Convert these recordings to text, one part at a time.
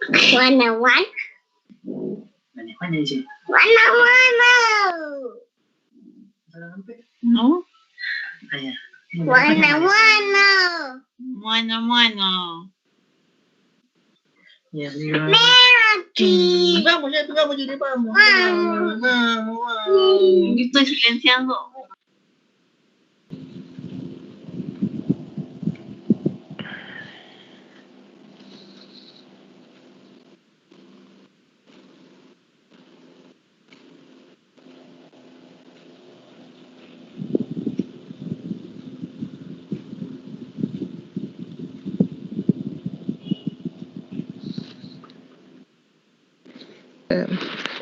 Juana, Juana. Juana dice. Juana, Juana. ¿No? Juana, Juana. Bueno. Y arriba. Aquí. Vamos. Yo estoy silenciando.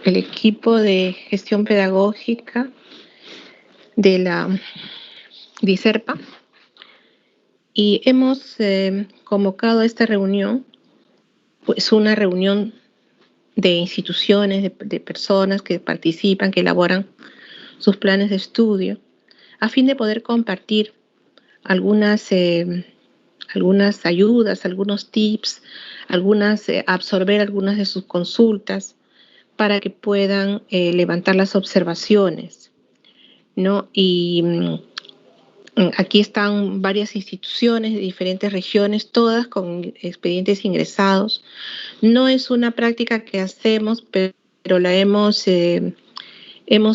El equipo de gestión pedagógica de la DICERPA y hemos convocado a esta reunión, pues una reunión de instituciones, de personas que participan, que elaboran sus planes de estudio, a fin de poder compartir algunas ayudas, algunos tips, absorber algunas de sus consultas para que puedan levantar las observaciones, ¿no? Y aquí están varias instituciones de diferentes regiones, todas con expedientes ingresados. No es una práctica que hacemos, pero la hemos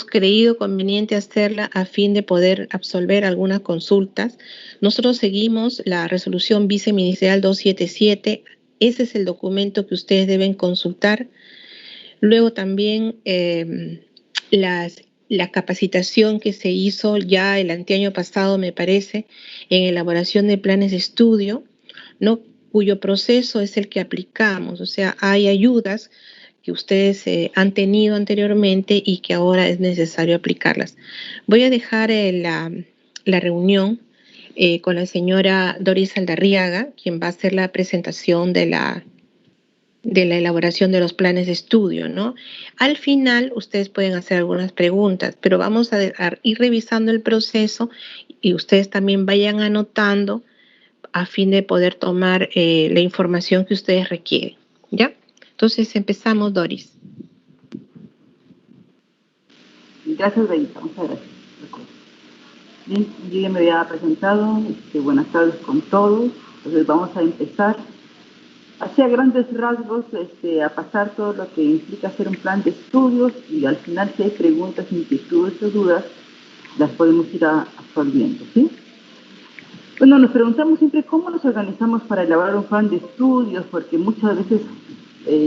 creído conveniente hacerla a fin de poder absolver algunas consultas. Nosotros seguimos la resolución viceministerial 277. Ese es el documento que ustedes deben consultar. Luego también la capacitación que se hizo ya el anteaño pasado, me parece, en elaboración de planes de estudio, ¿no? Cuyo proceso es el que aplicamos. O sea, hay ayudas que ustedes han tenido anteriormente y que ahora es necesario aplicarlas. Voy a dejar la reunión con la señora Doris Aldarriaga, quien va a hacer la presentación de la elaboración de los planes de estudio, ¿no? Al final, ustedes pueden hacer algunas preguntas, pero vamos a ir revisando el proceso y ustedes también vayan anotando a fin de poder tomar la información que ustedes requieren, ¿ya? Entonces, empezamos, Doris. Gracias, Benita. Muchas gracias. Bien, yo ya me había presentado. Buenas tardes con todos. Entonces, vamos a empezar hacia grandes rasgos a pasar todo lo que implica hacer un plan de estudios y al final si hay preguntas, inquietudes o dudas, las podemos ir absorbiendo, ¿sí? Bueno, nos preguntamos siempre cómo nos organizamos para elaborar un plan de estudios, porque muchas veces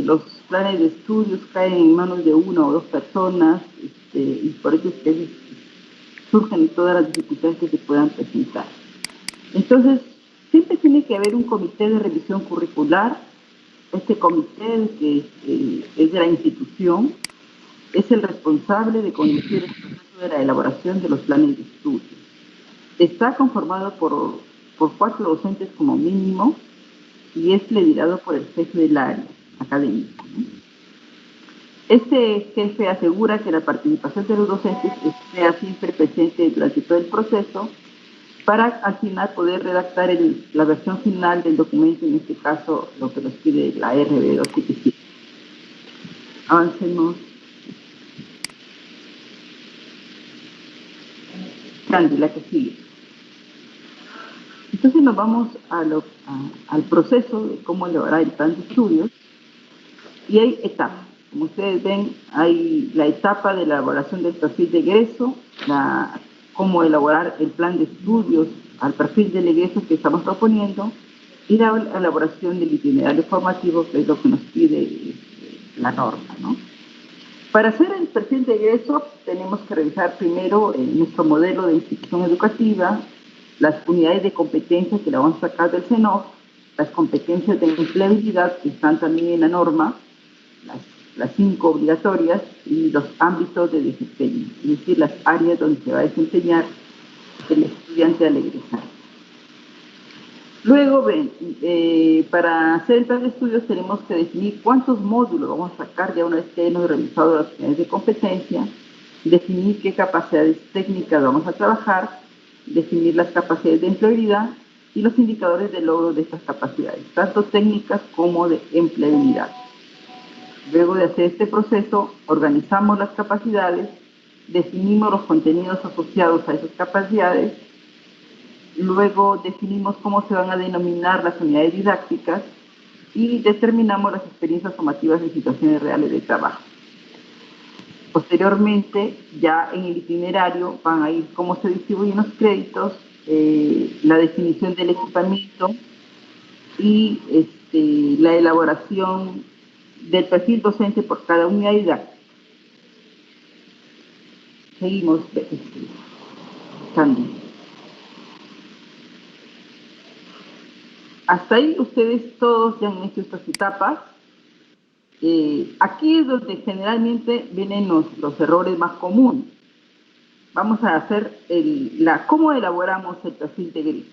los planes de estudios caen en manos de una o dos personas y por eso es que surgen todas las dificultades que se puedan presentar. Entonces, siempre tiene que haber un comité de revisión curricular. Este comité, que es de la institución, es el responsable de conducir el proceso de la elaboración de los planes de estudio. Está conformado por 4 docentes como mínimo y es liderado por el jefe del área académico, ¿no? Este jefe asegura que la participación de los docentes sea siempre presente durante todo el proceso para al final poder redactar la versión final del documento, en este caso lo que nos pide la RB 277. Avancemos. Candy, la que sigue. Entonces nos vamos al proceso de cómo elaborar el plan de estudios y hay etapas. Como ustedes ven, hay la etapa de elaboración del perfil de egreso, cómo elaborar el plan de estudios al perfil del egreso que estamos proponiendo y la elaboración del itinerario formativo, que es lo que nos pide la norma, ¿no? Para hacer el perfil de egreso tenemos que revisar primero nuestro modelo de institución educativa, las unidades de competencia que la vamos a sacar del CENOF, las competencias de empleabilidad que están también en la norma, las 5 obligatorias y los ámbitos de desempeño, es decir, las áreas donde se va a desempeñar el estudiante al egresar. Luego, para hacer el plan de estudios tenemos que definir cuántos módulos vamos a sacar ya una vez que hemos revisado las unidades de competencia, definir qué capacidades técnicas vamos a trabajar, definir las capacidades de empleabilidad y los indicadores de logro de estas capacidades, tanto técnicas como de empleabilidad. Luego de hacer este proceso, organizamos las capacidades, definimos los contenidos asociados a esas capacidades, luego definimos cómo se van a denominar las unidades didácticas y determinamos las experiencias formativas en situaciones reales de trabajo. Posteriormente, ya en el itinerario van a ir cómo se distribuyen los créditos, la definición del equipamiento y la elaboración del perfil docente por cada unidad didáctica. Seguimos buscando. Hasta ahí ustedes todos ya han hecho estas etapas. Aquí es donde generalmente vienen los errores más comunes. Vamos a hacer cómo elaboramos el perfil de egreso.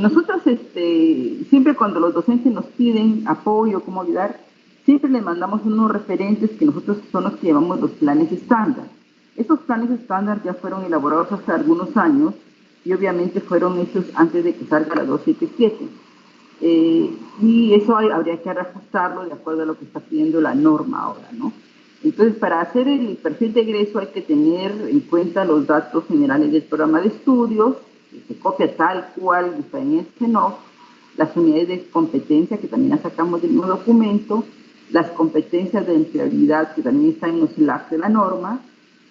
Nosotros siempre cuando los docentes nos piden apoyo, cómo ayudar, siempre les mandamos unos referentes que nosotros son los que llamamos los planes estándar. Estos planes estándar ya fueron elaborados hace algunos años y obviamente fueron hechos antes de que salga la 277. Y eso habría que reajustarlo de acuerdo a lo que está pidiendo la norma ahora, ¿no? Entonces, para hacer el perfil de egreso hay que tener en cuenta los datos generales del programa de estudios, que se copia tal cual está en el CENOF, las unidades de competencia, que también las sacamos del mismo documento, las competencias de empleabilidad, que también están en los SLAC de la norma,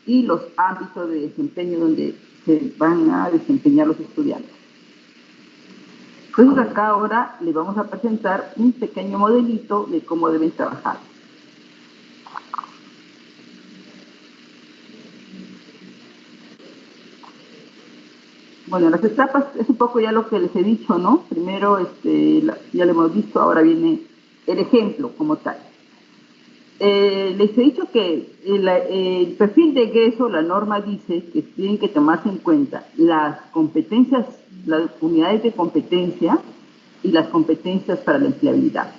y los ámbitos de desempeño donde se van a desempeñar los estudiantes. Entonces, acá ahora les vamos a presentar un pequeño modelito de cómo deben trabajar. Bueno, las etapas es un poco ya lo que les he dicho, ¿no? Primero, ya lo hemos visto, ahora viene el ejemplo como tal. Les he dicho que el perfil de egreso, la norma dice que tienen que tomarse en cuenta las competencias, las unidades de competencia y las competencias para la empleabilidad.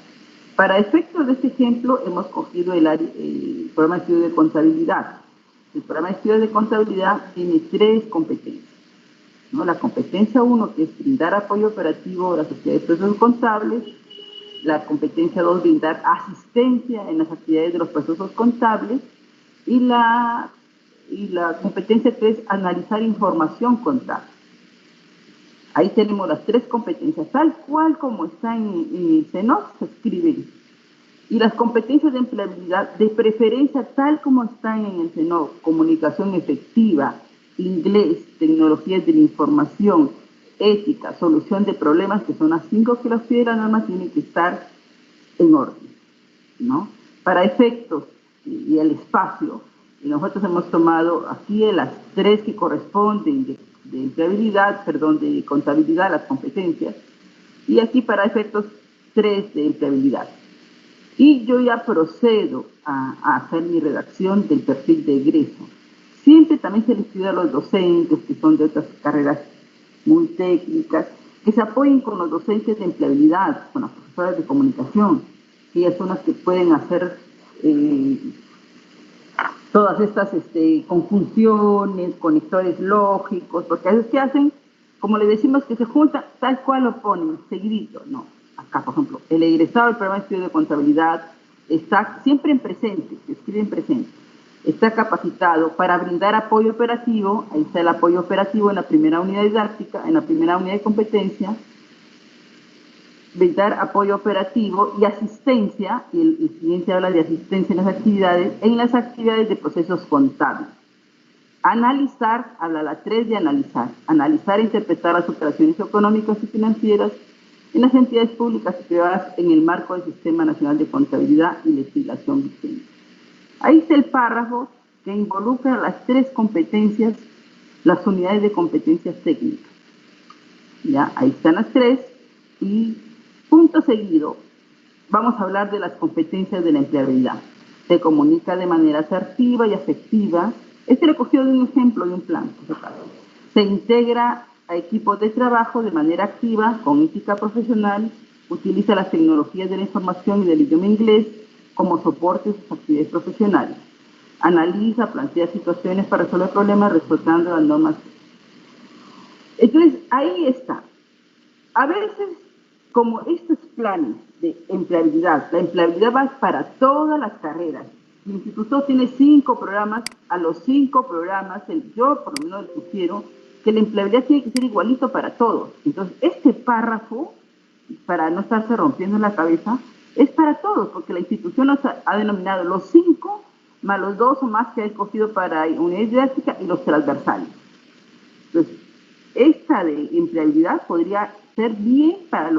Para efectos de este ejemplo, hemos cogido el programa de estudio de contabilidad. El programa de estudio de contabilidad tiene 3 competencias, ¿no? La competencia 1, que es brindar apoyo operativo a las sociedades de procesos contables. La competencia 2, brindar asistencia en las actividades de los procesos contables. Y la competencia 3, analizar información contable. Ahí tenemos las 3 competencias, tal cual como está en el CENOF, se escriben. Y las competencias de empleabilidad, de preferencia, tal como están en el CENOF: comunicación efectiva, inglés, tecnologías de la información, ética, solución de problemas, que son las 5 que las pide la norma, tienen que estar en orden, ¿no? Para efectos y el espacio, nosotros hemos tomado aquí las 3 que corresponden de empleabilidad, de contabilidad, las competencias, y aquí para efectos 3 de empleabilidad. Y yo ya procedo a hacer mi redacción del perfil de egreso. Siempre también se les pide a los docentes que son de otras carreras muy técnicas, que se apoyen con los docentes de empleabilidad, con las profesoras de comunicación, que ellas son las que pueden hacer todas estas conjunciones, conectores lógicos, porque a veces que hacen, como le decimos que se juntan, tal cual lo ponen, seguidito, no. Acá, por ejemplo, el egresado del programa de estudio de contabilidad está siempre en presente, se escribe en presente. Está capacitado para brindar apoyo operativo, ahí está el apoyo operativo en la primera unidad didáctica, en la primera unidad de competencia, brindar apoyo operativo y asistencia, y el siguiente habla de asistencia en las actividades de procesos contables. Analizar, habla la 3 de analizar e interpretar las operaciones económicas y financieras en las entidades públicas y privadas en el marco del Sistema Nacional de Contabilidad y Legislación vigente. Ahí está el párrafo que involucra las 3 competencias, las unidades de competencias técnicas. Ya, ahí están las 3 y punto seguido vamos a hablar de las competencias de la empleabilidad. Se comunica de manera asertiva y afectiva. Recogido de un ejemplo de un plan. Se integra a equipos de trabajo de manera activa, con ética profesional, utiliza las tecnologías de la información y del idioma inglés como soporte de sus actividades profesionales. Analiza, plantea situaciones para resolver problemas respetando las normas. Entonces, ahí está. A veces como estos planes de empleabilidad, la empleabilidad va para todas las carreras. El instituto tiene 5 programas, a los 5 programas, yo por lo menos le sugiero que la empleabilidad tiene que ser igualito para todos. Entonces, este párrafo, para no estarse rompiendo la cabeza, es para todos, porque la institución nos ha denominado los 5 más los 2 o más que ha escogido para unidad didáctica y los transversales. Entonces, esta de empleabilidad podría ser bien para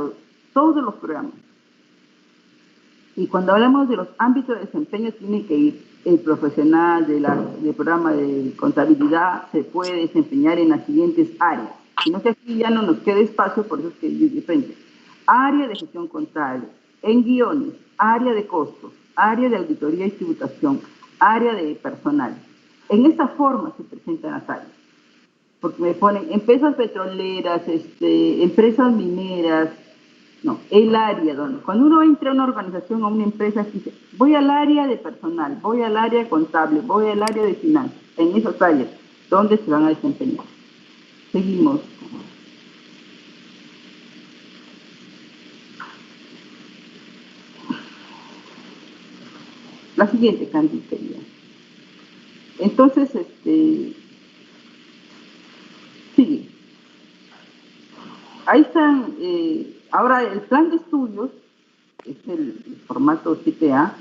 todos los programas. Y cuando hablamos de los ámbitos de desempeño, tiene que ir el profesional del programa de contabilidad, se puede desempeñar en las siguientes áreas. Sino que aquí ya no nos queda espacio, por eso es que es diferente. Área de gestión contable, en guiones, área de costos, área de auditoría y tributación, área de personal. En esta forma se presentan las áreas. Porque me ponen empresas petroleras, empresas mineras, no, el área donde, cuando uno entra a una organización o a una empresa, dice, voy al área de personal, voy al área contable, voy al área de finanzas, en esas áreas, donde se van a desempeñar. Seguimos. La siguiente, Candy, sería. Entonces, sigue. Ahí están, ahora el plan de estudios, es el formato 7A,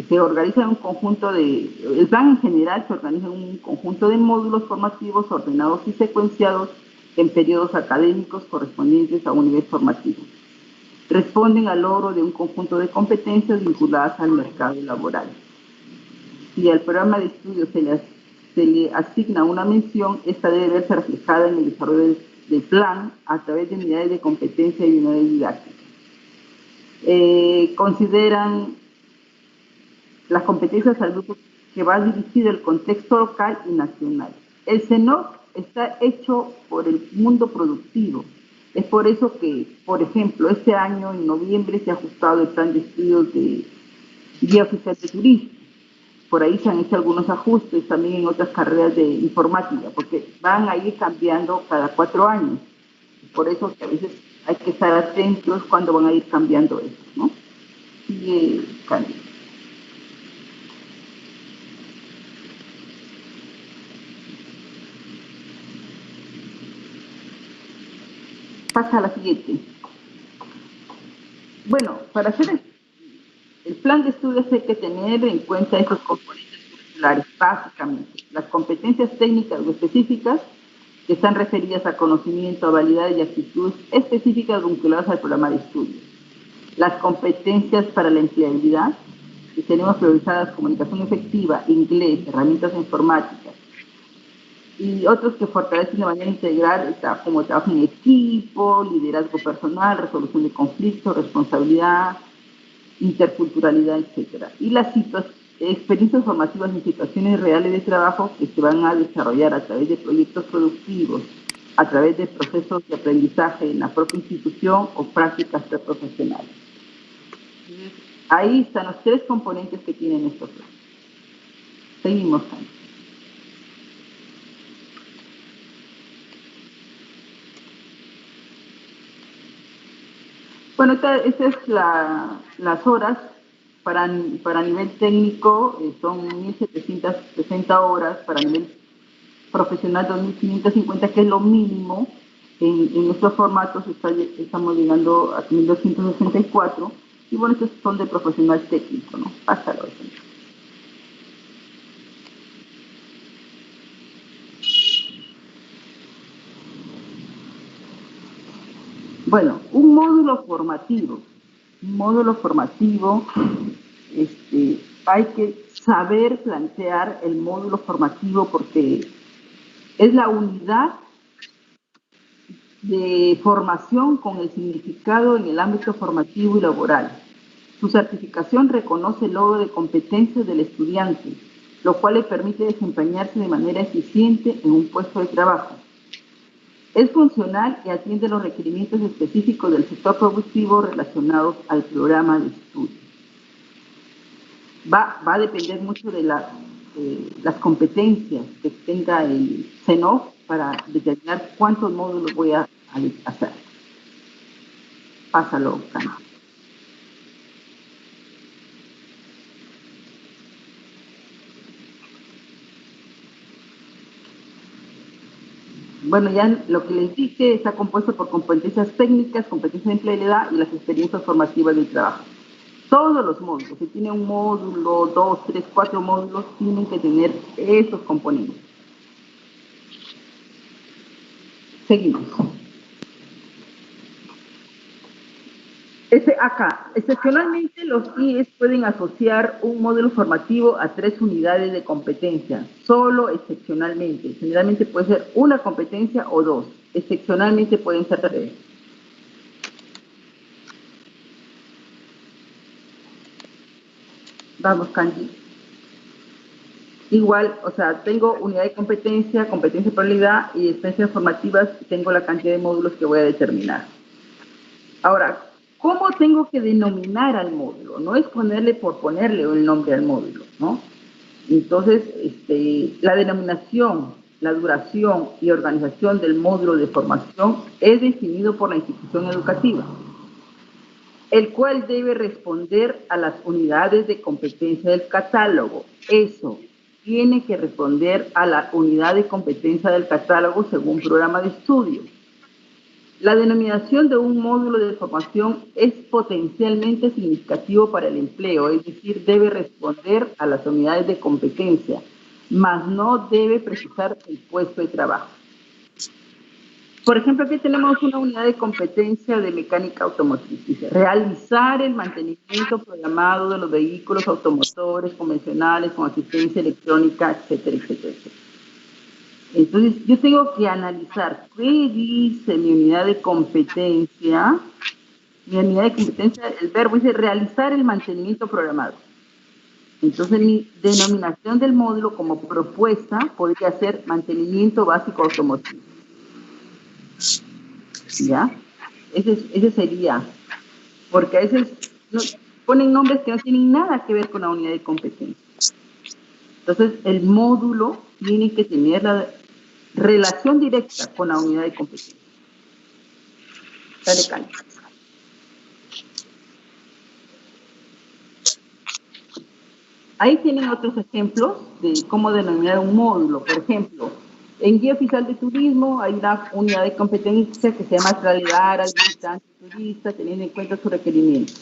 se organiza en un conjunto el plan en general se organiza en un conjunto de módulos formativos ordenados y secuenciados en periodos académicos correspondientes a un nivel formativo. Responden al logro de un conjunto de competencias vinculadas al mercado laboral. Si al programa de estudios se le asigna una mención, esta debe verse reflejada en el desarrollo del plan a través de unidades de competencia y unidades didácticas. Consideran las competencias al grupo que va dirigido al contexto local y nacional. El CENOC está hecho por el mundo productivo. Es por eso que, por ejemplo, este año, en noviembre, se ha ajustado el plan de estudios de Guía Oficial de Turismo. Por ahí se han hecho algunos ajustes también en otras carreras de informática, porque van a ir cambiando cada 4 años. Por eso que a veces hay que estar atentos cuando van a ir cambiando eso, ¿no? Sigue Candy. Pasa a la siguiente. Bueno, para hacer el plan de estudios hay que tener en cuenta estos componentes curriculares, básicamente. Las competencias técnicas o específicas que están referidas a conocimiento, habilidades y actitudes específicas vinculadas al programa de estudios. Las competencias para la empleabilidad, que tenemos priorizadas comunicación efectiva, inglés, herramientas informáticas, y otros que fortalecen de manera integral como trabajo en equipo, liderazgo personal, resolución de conflictos, responsabilidad, interculturalidad, etc. Y las experiencias formativas en situaciones reales de trabajo que se van a desarrollar a través de proyectos productivos, a través de procesos de aprendizaje en la propia institución o prácticas profesionales. Ahí están los 3 componentes que tienen estos planes. Seguimos, Ana. Bueno, estas es las horas para nivel técnico, son 1.760 horas, para nivel profesional 2.550, que es lo mínimo. En nuestros formatos estamos llegando a 1.264, y bueno, estos son de profesional técnico, ¿no? Pásalo. Bueno, un módulo formativo, hay que saber plantear el módulo formativo porque es la unidad de formación con el significado en el ámbito formativo y laboral. Su certificación reconoce el logro de competencias del estudiante, lo cual le permite desempeñarse de manera eficiente en un puesto de trabajo. Es funcional y atiende los requerimientos específicos del sector productivo relacionados al programa de estudio. Va a depender mucho de las competencias que tenga el CENOC para determinar cuántos módulos voy a hacer. Pásalo, Candy. Bueno, ya lo que les dije está compuesto por competencias técnicas, competencias de empleabilidad y las experiencias formativas del trabajo. Todos los módulos, si tiene un módulo, 2, 3, 4 módulos, tienen que tener esos componentes. Seguimos. Acá, excepcionalmente los IES pueden asociar un módulo formativo a 3 unidades de competencia, solo excepcionalmente. Generalmente puede ser una competencia o 2, excepcionalmente pueden ser 3. Vamos, Candy. Igual, o sea, tengo unidad de competencia, competencia de probabilidad y experiencias formativas, tengo la cantidad de módulos que voy a determinar. Ahora, ¿cómo tengo que denominar al módulo? No es ponerle por ponerle el nombre al módulo, ¿no? Entonces, la denominación, la duración y organización del módulo de formación es definido por la institución educativa, el cual debe responder a las unidades de competencia del catálogo. Eso tiene que responder a la unidad de competencia del catálogo según programa de estudio. La denominación de un módulo de formación es potencialmente significativo para el empleo, es decir, debe responder a las unidades de competencia, mas no debe precisar el puesto de trabajo. Por ejemplo, aquí tenemos una unidad de competencia de mecánica automotriz. Dice, realizar el mantenimiento programado de los vehículos automotores convencionales con asistencia electrónica, etcétera, etcétera, etcétera. Entonces, yo tengo que analizar qué dice mi unidad de competencia. Mi unidad de competencia, el verbo dice realizar el mantenimiento programado. Entonces, mi denominación del módulo como propuesta podría ser mantenimiento básico automotriz. ¿Ya? Ese sería, porque a veces ponen nombres que no tienen nada que ver con la unidad de competencia. Entonces, el módulo tiene que tener la relación directa con la unidad de competencia. Dale, Cali. Ahí tienen otros ejemplos de cómo denominar un módulo. Por ejemplo, en Guía Oficial de Turismo hay una unidad de competencia que se llama trasladar al visitante turista teniendo en cuenta su requerimiento.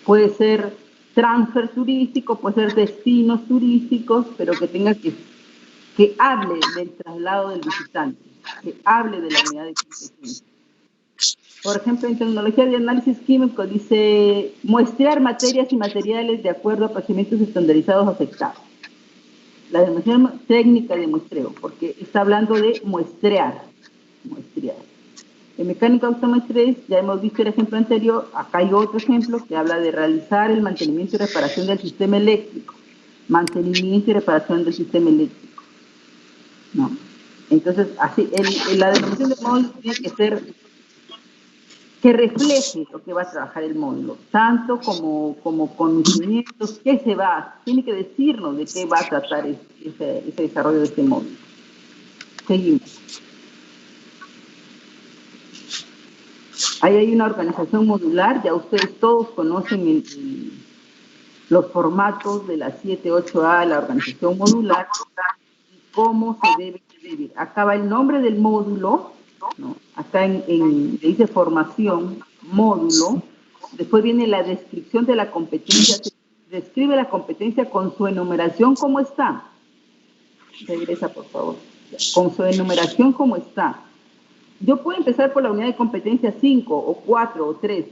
Puede ser transfer turístico, puede ser destinos turísticos, pero que tenga que hable del traslado del visitante, que hable de la unidad de competencia. Por ejemplo, en tecnología de análisis químico dice muestrear materias y materiales de acuerdo a procedimientos estandarizados aceptados. La denominación técnica de muestreo, porque está hablando de muestrear. En mecánica automotriz, ya hemos visto el ejemplo anterior, acá hay otro ejemplo que habla de realizar el mantenimiento y reparación del sistema eléctrico. Mantenimiento y reparación del sistema eléctrico. ¿No? Entonces, así, la denominación del módulo tiene que ser que refleje lo que va a trabajar el módulo, tanto como conocimientos, qué se va, tiene que decirnos de qué va a tratar ese desarrollo de este módulo. Seguimos. Ahí hay una organización modular, ya ustedes todos conocen los formatos de la 7.8a, la organización modular, y cómo se debe escribir. Acá va el nombre del módulo, ¿no? Acá le dice formación, módulo, después viene la descripción de la competencia, se describe la competencia con su enumeración como está. Regresa, por favor. Con su enumeración como está. Yo puedo empezar por la unidad de competencia 5 o 4 o 3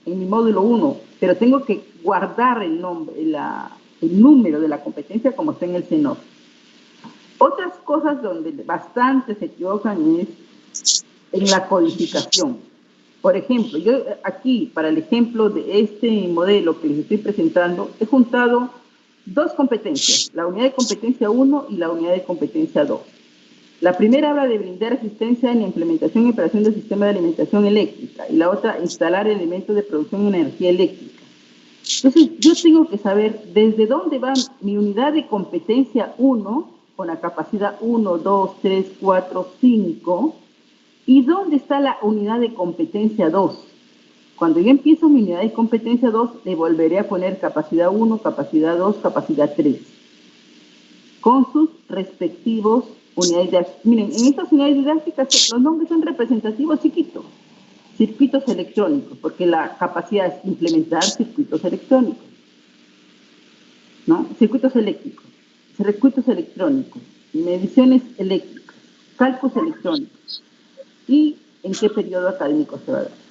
en mi módulo 1, pero tengo que guardar el nombre, el número de la competencia como está en el CENOF. Otras cosas donde bastante se equivocan es en la codificación. Por ejemplo, yo aquí, para el ejemplo de este modelo que les estoy presentando, he juntado dos competencias, la unidad de competencia 1 y la unidad de competencia 2. La primera habla de brindar asistencia en la implementación y operación del sistema de alimentación eléctrica, y la otra, instalar elementos de producción de energía eléctrica. Entonces, yo tengo que saber desde dónde va mi unidad de competencia 1, con la capacidad 1, 2, 3, 4, 5, y dónde está la unidad de competencia 2, Cuando yo empiezo mi unidad de competencia 2, le volveré a poner capacidad 1, capacidad 2, capacidad 3, con sus respectivos unidades didácticas. Miren, en estas unidades didácticas los nombres son representativos chiquitos. Circuitos electrónicos, porque la capacidad es implementar circuitos electrónicos, ¿no? Circuitos eléctricos, circuitos electrónicos, mediciones eléctricas, cálculos electrónicos y en qué periodo académico se va a dar.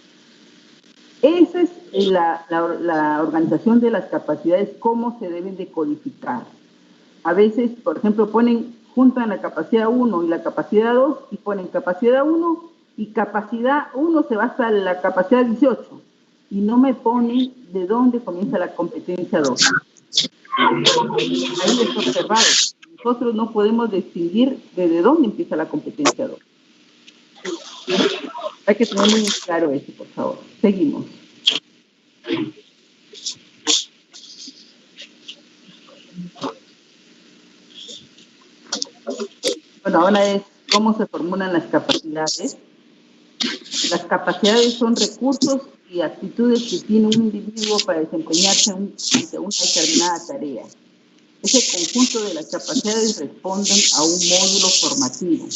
Esa es la organización de las capacidades, cómo se deben de codificar. A veces, por ejemplo, juntan la capacidad 1 y la capacidad 2 y ponen capacidad 1 y capacidad 1 se va hasta la capacidad 18 y no me ponen de dónde comienza la competencia 2. Ahí es observado. Nosotros no podemos distinguir desde dónde empieza la competencia 2. Hay que tener muy claro eso, por favor. Seguimos. Bueno, ahora es cómo se formulan las capacidades. Las capacidades son recursos y actitudes que tiene un individuo para desempeñarse ante una determinada tarea. Ese conjunto de las capacidades responden a un módulo formativo.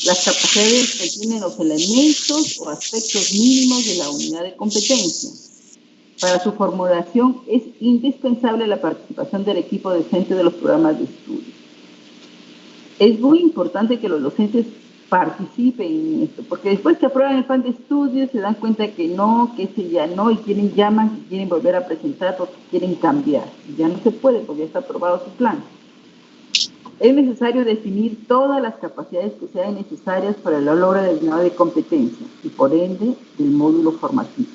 Las capacidades contienen los elementos o aspectos mínimos de la unidad de competencia. Para su formulación es indispensable la participación del equipo docente de los programas de estudio. Es muy importante que los docentes participen en esto, porque después que aprueban el plan de estudio se dan cuenta que no, que ese ya no, y llaman y quieren volver a presentar porque quieren cambiar. Ya no se puede porque ya está aprobado su plan. Es necesario definir todas las capacidades que sean necesarias para el logro del grado de competencia y por ende del módulo formativo.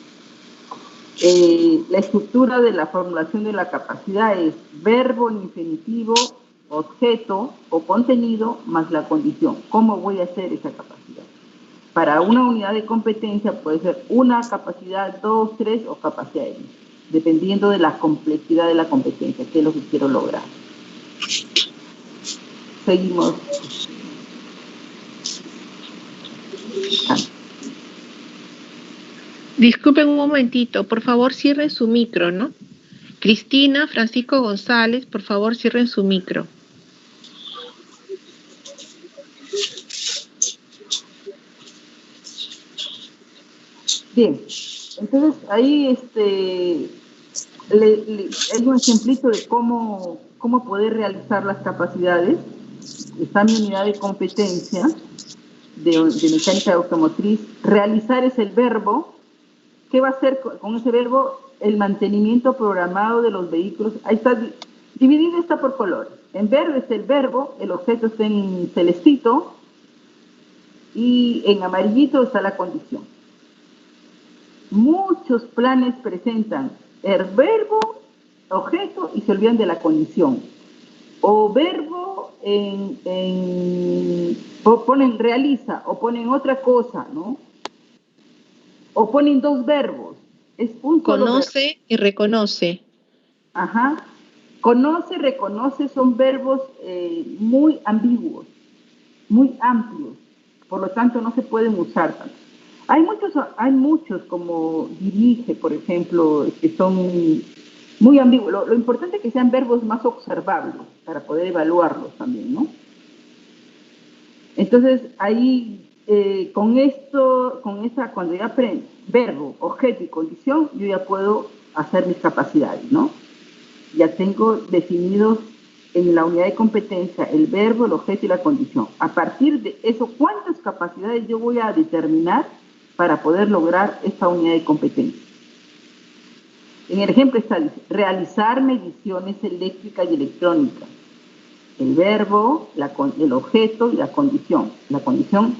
La estructura de la formulación de la capacidad es verbo en infinitivo, objeto o contenido más la condición. ¿Cómo voy a hacer esa capacidad? Para una unidad de competencia puede ser una capacidad, 2, 3 o capacidades, dependiendo de la complejidad de la competencia, que es lo que quiero lograr. Seguimos. Disculpen un momentito, por favor cierren su micro, ¿no? Cristina, Francisco González, por favor cierren su micro. Bien, entonces ahí hay un ejemplito de cómo poder realizar las capacidades. Está mi unidad de competencia de mecánica automotriz. Realizar es el verbo. ¿Qué va a hacer con ese verbo? El mantenimiento programado de los vehículos. Ahí está, dividido está por colores. En verde es el verbo, el objeto está en celestito y en amarillito está la condición. Muchos planes presentan el verbo, objeto y se olvidan de la condición. O verbo ponen realiza o ponen otra cosa, ¿no? O ponen dos verbos. Es un conoce y reconoce. Ajá. Conoce, reconoce son verbos muy ambiguos, muy amplios. Por lo tanto, no se pueden usar tanto. Hay muchos como dirige, por ejemplo, que son muy ambiguos. Lo importante es que sean verbos más observables para poder evaluarlos también, ¿no? Entonces, ahí, cuando ya aprendo verbo, objeto y condición, yo ya puedo hacer mis capacidades, ¿no? Ya tengo definidos en la unidad de competencia el verbo, el objeto y la condición. A partir de eso, ¿cuántas capacidades yo voy a determinar para poder lograr esta unidad de competencia? En el ejemplo está, dice, realizar mediciones eléctricas y electrónicas. El verbo, el objeto y la condición. La condición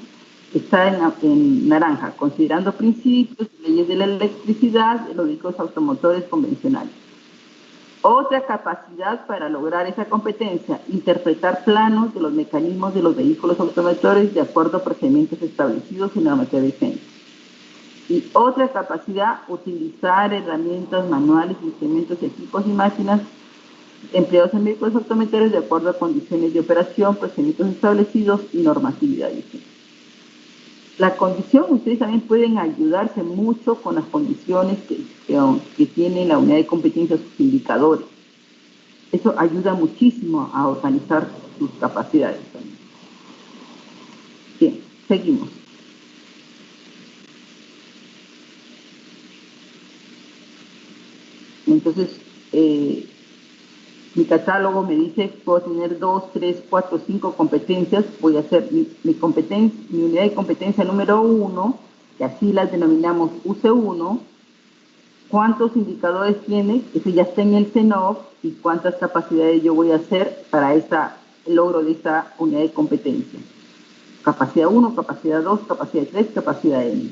está en naranja, considerando principios y leyes de la electricidad de los vehículos automotores convencionales. Otra capacidad para lograr esa competencia, interpretar planos de los mecanismos de los vehículos automotores de acuerdo a procedimientos establecidos en la materia vigente. Y otra capacidad, utilizar herramientas manuales, instrumentos, equipos y máquinas empleados en vehículos automotores de acuerdo a condiciones de operación, procedimientos establecidos y normatividad vigente. La condición, ustedes también pueden ayudarse mucho con las condiciones que tiene la unidad de competencia, sus indicadores. Eso ayuda muchísimo a organizar sus capacidades también. Bien, seguimos. Entonces, mi catálogo me dice, puedo tener 2, 3, 4, 5 competencias. Voy a hacer mi unidad de competencia número 1, que así las denominamos UC1. ¿Cuántos indicadores tiene? Eso ya está en el CENOF, y cuántas capacidades yo voy a hacer para el logro de esta unidad de competencia. Capacidad 1, capacidad 2, capacidad 3, capacidad N.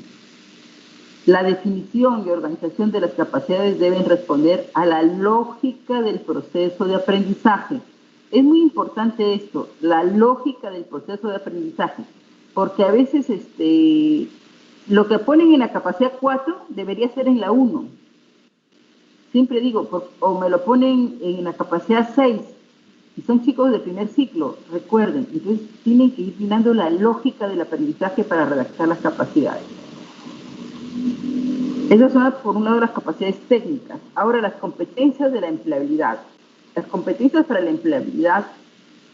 La definición y organización de las capacidades deben responder a la lógica del proceso de aprendizaje. Es muy importante esto, la lógica del proceso de aprendizaje, porque a veces lo que ponen en la capacidad 4 debería ser en la 1. Siempre digo, o me lo ponen en la capacidad 6, y son chicos de primer ciclo, recuerden. Entonces tienen que ir mirando la lógica del aprendizaje para redactar las capacidades. Esas son, por un lado, las capacidades técnicas. Ahora, las competencias de la empleabilidad. Las competencias para la empleabilidad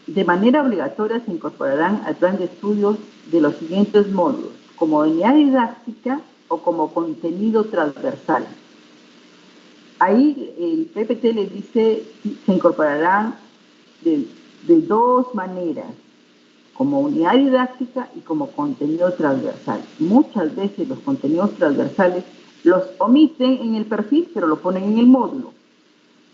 de manera obligatoria se incorporarán al plan de estudios de los siguientes módulos, como unidad didáctica o como contenido transversal. Ahí el PPT les dice que se incorporarán de 2 maneras, como unidad didáctica y como contenido transversal. Muchas veces los contenidos transversales los omiten en el perfil, pero lo ponen en el módulo.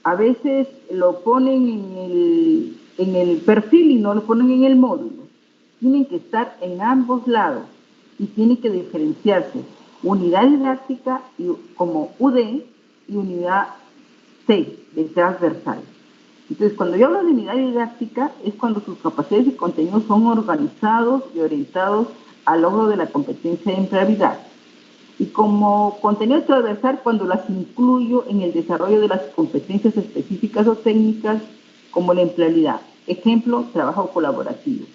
A veces lo ponen en el perfil y no lo ponen en el módulo. Tienen que estar en ambos lados y tienen que diferenciarse unidad didáctica como UD y unidad T, de transversal. Entonces, cuando yo hablo de unidad didáctica, es cuando sus capacidades y contenidos son organizados y orientados al logro de la competencia de empleabilidad. Y como contenido transversal, cuando las incluyo en el desarrollo de las competencias específicas o técnicas, como la empleabilidad. Ejemplo, trabajo colaborativo.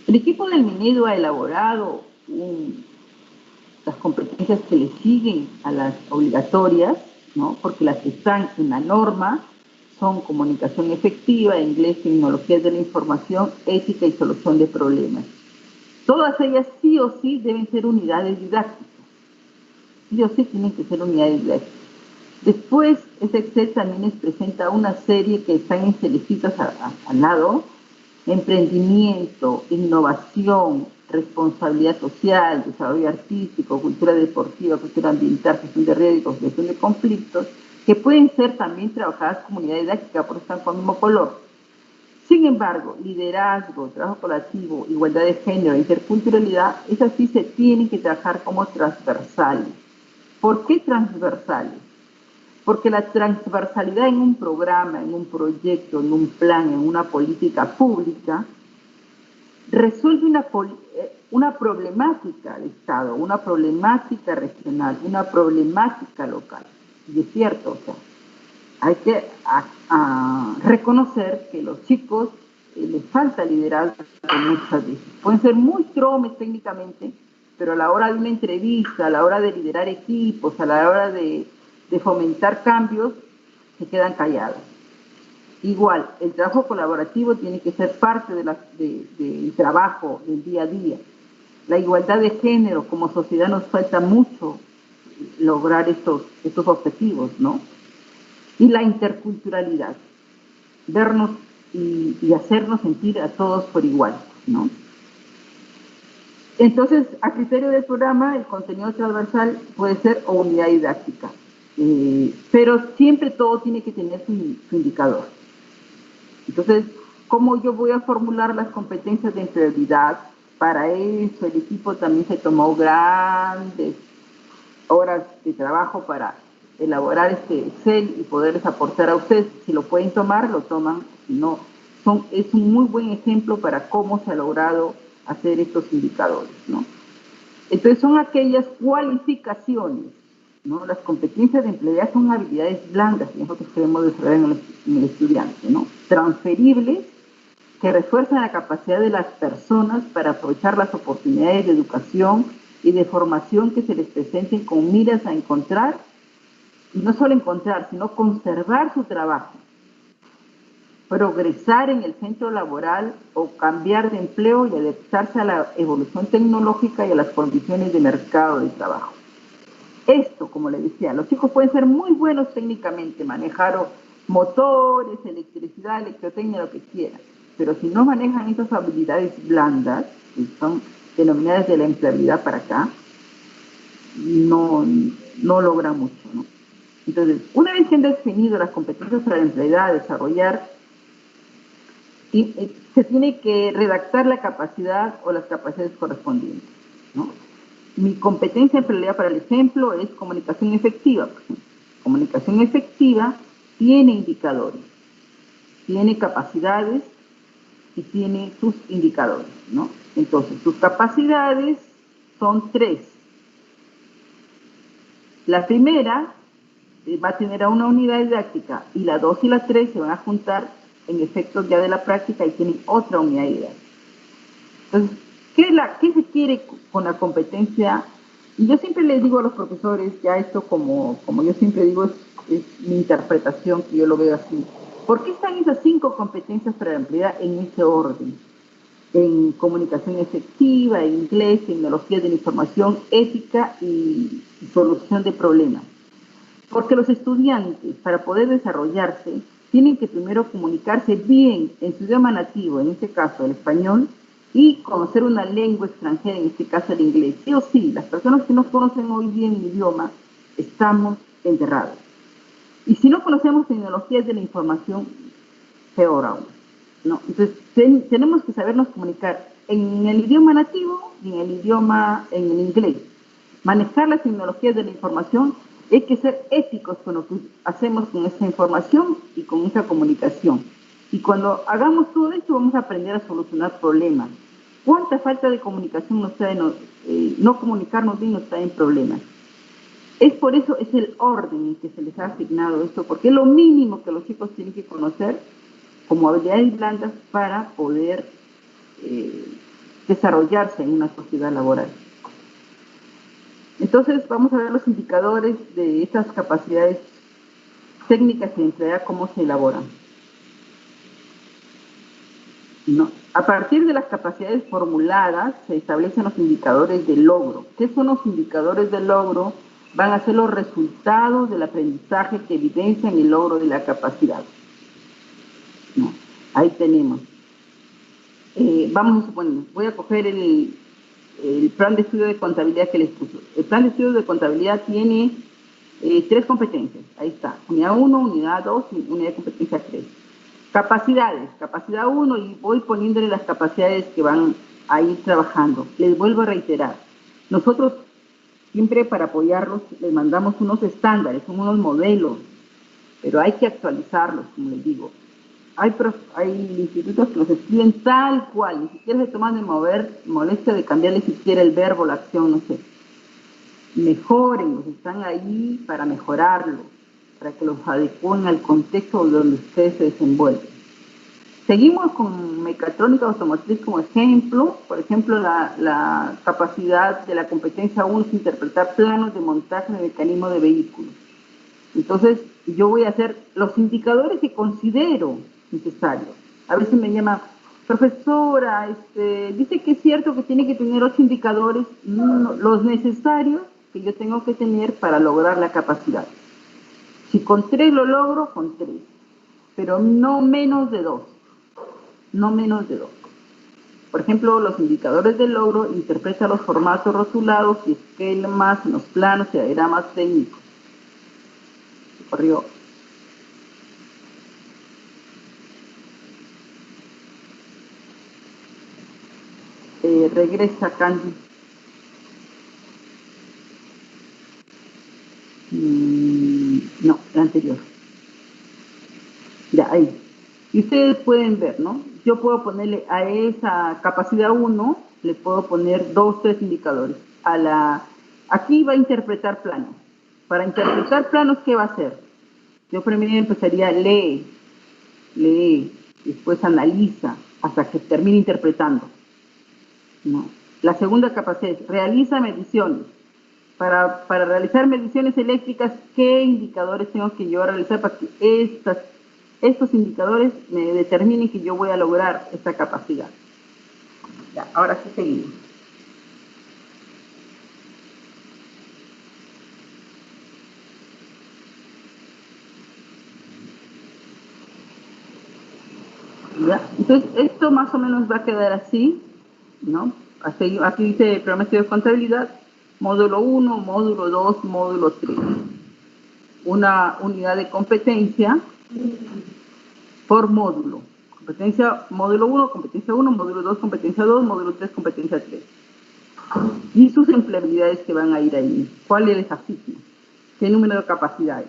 El equipo del Minedu ha elaborado las competencias que le siguen a las obligatorias, ¿no? Porque las que están en la norma son comunicación efectiva, inglés, tecnologías de la información, ética y solución de problemas. Todas ellas sí o sí deben ser unidades didácticas. Sí o sí tienen que ser unidades didácticas. Después, ese Excel también les presenta una serie que están en celestitas al lado: emprendimiento, innovación, responsabilidad social, desarrollo artístico, cultura deportiva, cultura ambiental, gestión de riesgos, gestión de conflictos, que pueden ser también trabajadas como unidad didáctica, por eso están con el mismo color. Sin embargo, liderazgo, trabajo colaborativo, igualdad de género, interculturalidad, esas sí se tienen que trabajar como transversales. ¿Por qué transversales? Porque la transversalidad en un programa, en un proyecto, en un plan, en una política pública, resuelve una problemática de Estado, una problemática regional, una problemática local. Y es cierto, o sea, hay que reconocer que los chicos les falta liderazgo muchas veces. Pueden ser muy tromes técnicamente, pero a la hora de una entrevista, a la hora de liderar equipos, a la hora de fomentar cambios, se quedan callados. Igual, el trabajo colaborativo tiene que ser parte del trabajo del día a día. La igualdad de género, como sociedad nos falta mucho lograr estos objetivos, ¿no? Y la interculturalidad, vernos y hacernos sentir a todos por igual, ¿no? Entonces, a criterio del programa, el contenido transversal puede ser o unidad didáctica, pero siempre todo tiene que tener su indicador. Entonces, ¿cómo yo voy a formular las competencias de empleabilidad? Para eso el equipo también se tomó grandes horas de trabajo para elaborar este Excel y poderles aportar a ustedes. Si lo pueden tomar, lo toman. Si no, es un muy buen ejemplo para cómo se ha logrado hacer estos indicadores, ¿no? Entonces, son aquellas cualificaciones, ¿no? Las competencias de empleabilidad son habilidades blandas que nosotros queremos desarrollar en el estudiante, ¿no? Transferibles que refuerzan la capacidad de las personas para aprovechar las oportunidades de educación y de formación que se les presenten con miras a encontrar, y no solo encontrar, sino conservar su trabajo, progresar en el centro laboral o cambiar de empleo y adaptarse a la evolución tecnológica y a las condiciones de mercado de trabajo. Esto, como les decía, los chicos pueden ser muy buenos técnicamente, manejar motores, electricidad, electrotecnia, lo que quieran, pero si no manejan estas habilidades blandas, que son denominadas de la empleabilidad para acá, no logran mucho, ¿no? Entonces, una vez que han definido las competencias para la empleabilidad a desarrollar, se tiene que redactar la capacidad o las capacidades correspondientes, ¿no? Mi competencia de empleabilidad, para el ejemplo, es comunicación efectiva. Por ejemplo. Comunicación efectiva tiene indicadores, tiene capacidades y tiene sus indicadores, ¿no? Entonces, sus capacidades son 3. La primera va a tener a una unidad didáctica y la 2 y la 3 se van a juntar en efectos ya de la práctica y tienen otra unidad didáctica. Entonces, ¿qué se quiere con la competencia? Y yo siempre les digo a los profesores, ya esto como yo siempre digo, es mi interpretación, que yo lo veo así. ¿Por qué están esas 5 competencias para la empleabilidad en ese orden? En comunicación efectiva, en inglés, tecnologías de la información, ética y solución de problemas. Porque los estudiantes, para poder desarrollarse, tienen que primero comunicarse bien en su idioma nativo, en este caso el español, y conocer una lengua extranjera, en este caso el inglés. Sí o sí, las personas que no conocen hoy bien el idioma, estamos enterrados. Y si no conocemos tecnologías de la información, peor aún, ¿no? Entonces, tenemos que sabernos comunicar en el idioma nativo y en el inglés. Manejar las tecnologías de la información, hay que ser éticos con lo que hacemos con esta información y con esta comunicación. Y cuando hagamos todo esto, vamos a aprender a solucionar problemas. ¿Cuánta falta de comunicación nos trae, no comunicarnos bien nos trae problemas? Es por eso, es el orden en que se les ha asignado esto, porque es lo mínimo que los chicos tienen que conocer como habilidades blandas para poder desarrollarse en una sociedad laboral. Entonces, vamos a ver los indicadores de estas capacidades técnicas y emplear cómo se elaboran. ¿No? A partir de las capacidades formuladas, se establecen los indicadores de logro. ¿Qué son los indicadores de logro? Van a ser los resultados del aprendizaje que evidencian el logro de la capacidad. ¿No? Ahí tenemos. Vamos a suponer, voy a coger el plan de estudio de contabilidad que les puse. El plan de estudio de contabilidad tiene 3 competencias. Ahí está. Unidad 1, unidad 2 y unidad de competencia 3. Capacidades. Capacidad 1, y voy poniéndole las capacidades que van a ir trabajando. Les vuelvo a reiterar. Nosotros siempre, para apoyarlos, les mandamos unos estándares, unos modelos, pero hay que actualizarlos, como les digo. Hay institutos que los escriben tal cual, ni siquiera se toman de molestia de cambiarle siquiera el verbo, la acción, no sé. Mejórenlos, están ahí para mejorarlos, para que los adecúen al contexto donde ustedes se desenvuelven. Seguimos con mecatrónica automotriz como ejemplo. Por ejemplo, la capacidad de la competencia 1 es interpretar planos de montaje de mecanismo de vehículos. Entonces, yo voy a hacer los indicadores que considero necesarios. A veces me llama, profesora, dice que es cierto que tiene que tener 8 indicadores, los necesarios que yo tengo que tener para lograr la capacidad. Si con 3 lo logro, con 3, pero no menos de 2. No menos de 2. Por ejemplo, los indicadores de logro interpretan los formatos rotulados y esquemas en los planos y diagramas técnicos. Corrió. Regresa, Candy. No, la anterior. Ya, ahí. Y ustedes pueden ver, ¿no? Yo puedo ponerle a esa capacidad 1, le puedo poner 2, 3 indicadores. Aquí va a interpretar planos. Para interpretar planos, ¿qué va a hacer? Yo primero empezaría, lee, después analiza, hasta que termine interpretando, ¿no? La segunda capacidad es realiza mediciones. Para realizar mediciones eléctricas, ¿qué indicadores tengo que yo realizar para que estos indicadores me determinen que yo voy a lograr esta capacidad? Ya, ahora sí seguimos. ¿Ya? Entonces, esto más o menos va a quedar así, ¿no? Aquí dice programa de estudio de contabilidad, módulo 1, módulo 2, módulo 3. Una unidad de competencia por módulo. Competencia módulo 1, competencia 1, módulo 2, competencia 2, módulo 3, competencia 3. Y sus empleabilidades que van a ir ahí. ¿Cuál les asigna? ¿Qué número de capacidades?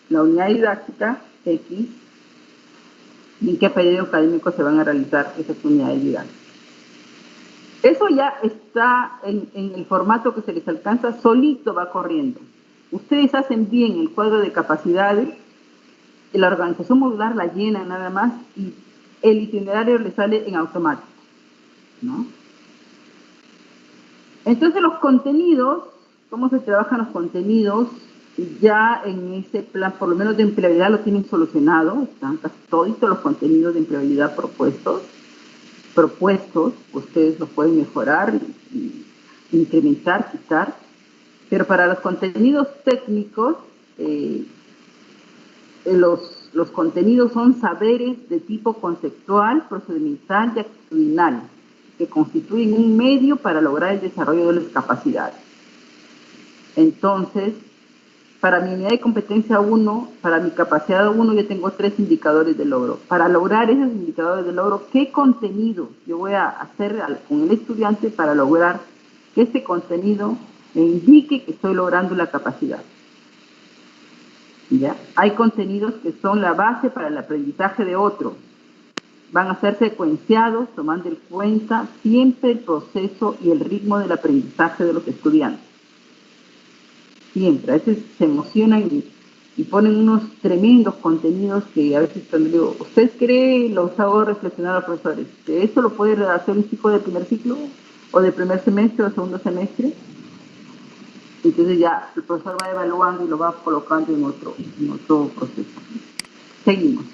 La unidad didáctica, X, y en qué periodo académico se van a realizar esas unidades didácticas. Eso ya está en el formato que se les alcanza, solito va corriendo. Ustedes hacen bien el cuadro de capacidades, la organización modular la llena nada más y el itinerario les sale en automático, ¿no? Entonces los contenidos, ¿cómo se trabajan los contenidos? Ya en ese plan, por lo menos de empleabilidad, lo tienen solucionado, están casi todos los contenidos de empleabilidad propuestos, ustedes los pueden mejorar, incrementar, quitar, pero para los contenidos técnicos, los contenidos son saberes de tipo conceptual, procedimental y actitudinal, que constituyen un medio para lograr el desarrollo de las capacidades. Entonces, para mi unidad de competencia 1, para mi capacidad 1, yo tengo 3 indicadores de logro. Para lograr esos indicadores de logro, ¿qué contenido yo voy a hacer con el estudiante para lograr que este contenido me indique que estoy logrando la capacidad? ¿Ya? Hay contenidos que son la base para el aprendizaje de otros. Van a ser secuenciados tomando en cuenta siempre el proceso y el ritmo del aprendizaje de los estudiantes. Siempre, a veces se emocionan y ponen unos tremendos contenidos que a veces cuando digo, ¿ustedes creen? Los hago reflexionar a los profesores. ¿Que esto lo puede hacer un chico de primer ciclo? ¿O de primer semestre o segundo semestre? Entonces ya el profesor va evaluando y lo va colocando en otro proceso. Seguimos.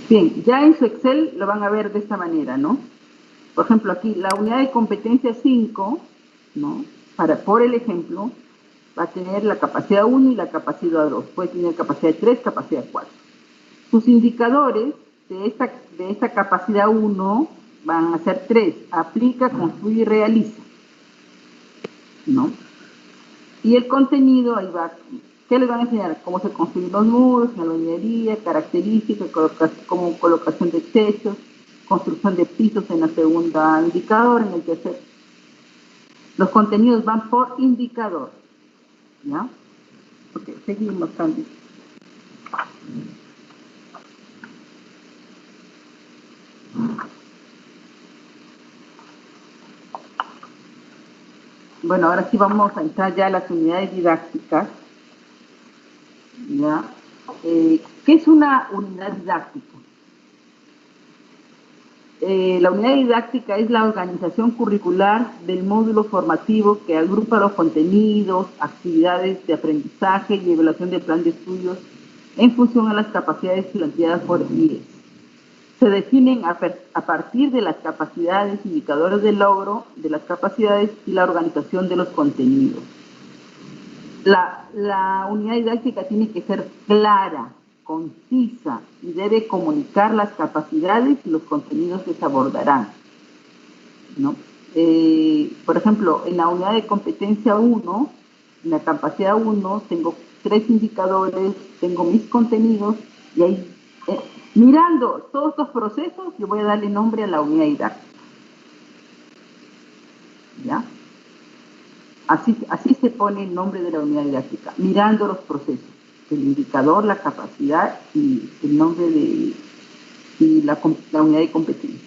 Bien, ya en su Excel lo van a ver de esta manera, ¿no? Por ejemplo, aquí la unidad de competencia 5, ¿no? Por el ejemplo, va a tener la capacidad 1 y la capacidad 2. Puede tener capacidad 3, capacidad 4. Sus indicadores de esta capacidad 1 van a ser 3. Aplica, construye y realiza, ¿no? Y el contenido, ahí va. ¿Qué les van a enseñar? Cómo se construyen los muros, en albañilería, características, como colocación de techos, construcción de pisos en la segunda indicador, en el tercer. Los contenidos van por indicador, ¿ya? Ok, seguimos, Candy. Bueno, ahora sí vamos a entrar ya a las unidades didácticas. ¿Ya? ¿Qué es una unidad didáctica? La unidad didáctica es la organización curricular del módulo formativo que agrupa los contenidos, actividades de aprendizaje y evaluación del plan de estudios en función a las capacidades planteadas por IES. Se definen a partir de las capacidades, indicadores de logro de las capacidades y la organización de los contenidos. La unidad didáctica tiene que ser clara, concisa y debe comunicar las capacidades y los contenidos que se abordarán, ¿no? Por ejemplo, en la unidad de competencia 1, en la capacidad 1, tengo 3 indicadores, tengo mis contenidos y ahí, mirando todos estos procesos, yo voy a darle nombre a la unidad didáctica. ¿Ya? Así se pone el nombre de la unidad didáctica, mirando los procesos, el indicador, la capacidad y el nombre de la unidad de competencia.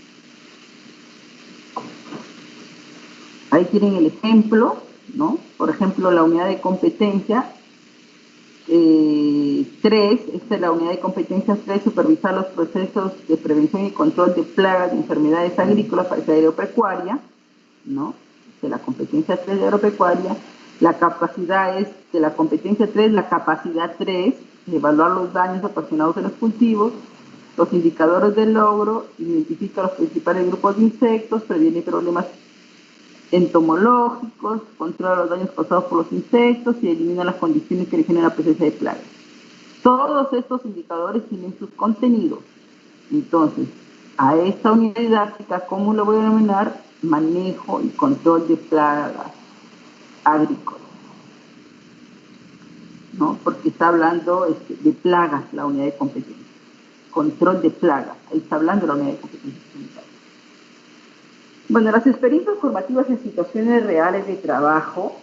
Ahí tienen el ejemplo, ¿no? Por ejemplo, la unidad de competencia 3, esta es la unidad de competencias 3, supervisar los procesos de prevención y control de plagas y enfermedades agrícolas para la agropecuaria, ¿no? De la competencia 3 de agropecuaria. La capacidad es de la competencia 3, la capacidad 3, evaluar los daños ocasionados en los cultivos, los indicadores de logro, identifica los principales grupos de insectos, previene problemas entomológicos, controla los daños causados por los insectos y elimina las condiciones que originan la presencia de plagas. Todos estos indicadores tienen sus contenidos. Entonces, a esta unidad didáctica, ¿cómo lo voy a denominar? Manejo y control de plagas agrícolas, ¿no? Porque está hablando de plagas la unidad de competencia. Control de plagas, ahí está hablando la unidad de competencia sanitaria. Bueno, las experiencias formativas en situaciones reales de trabajo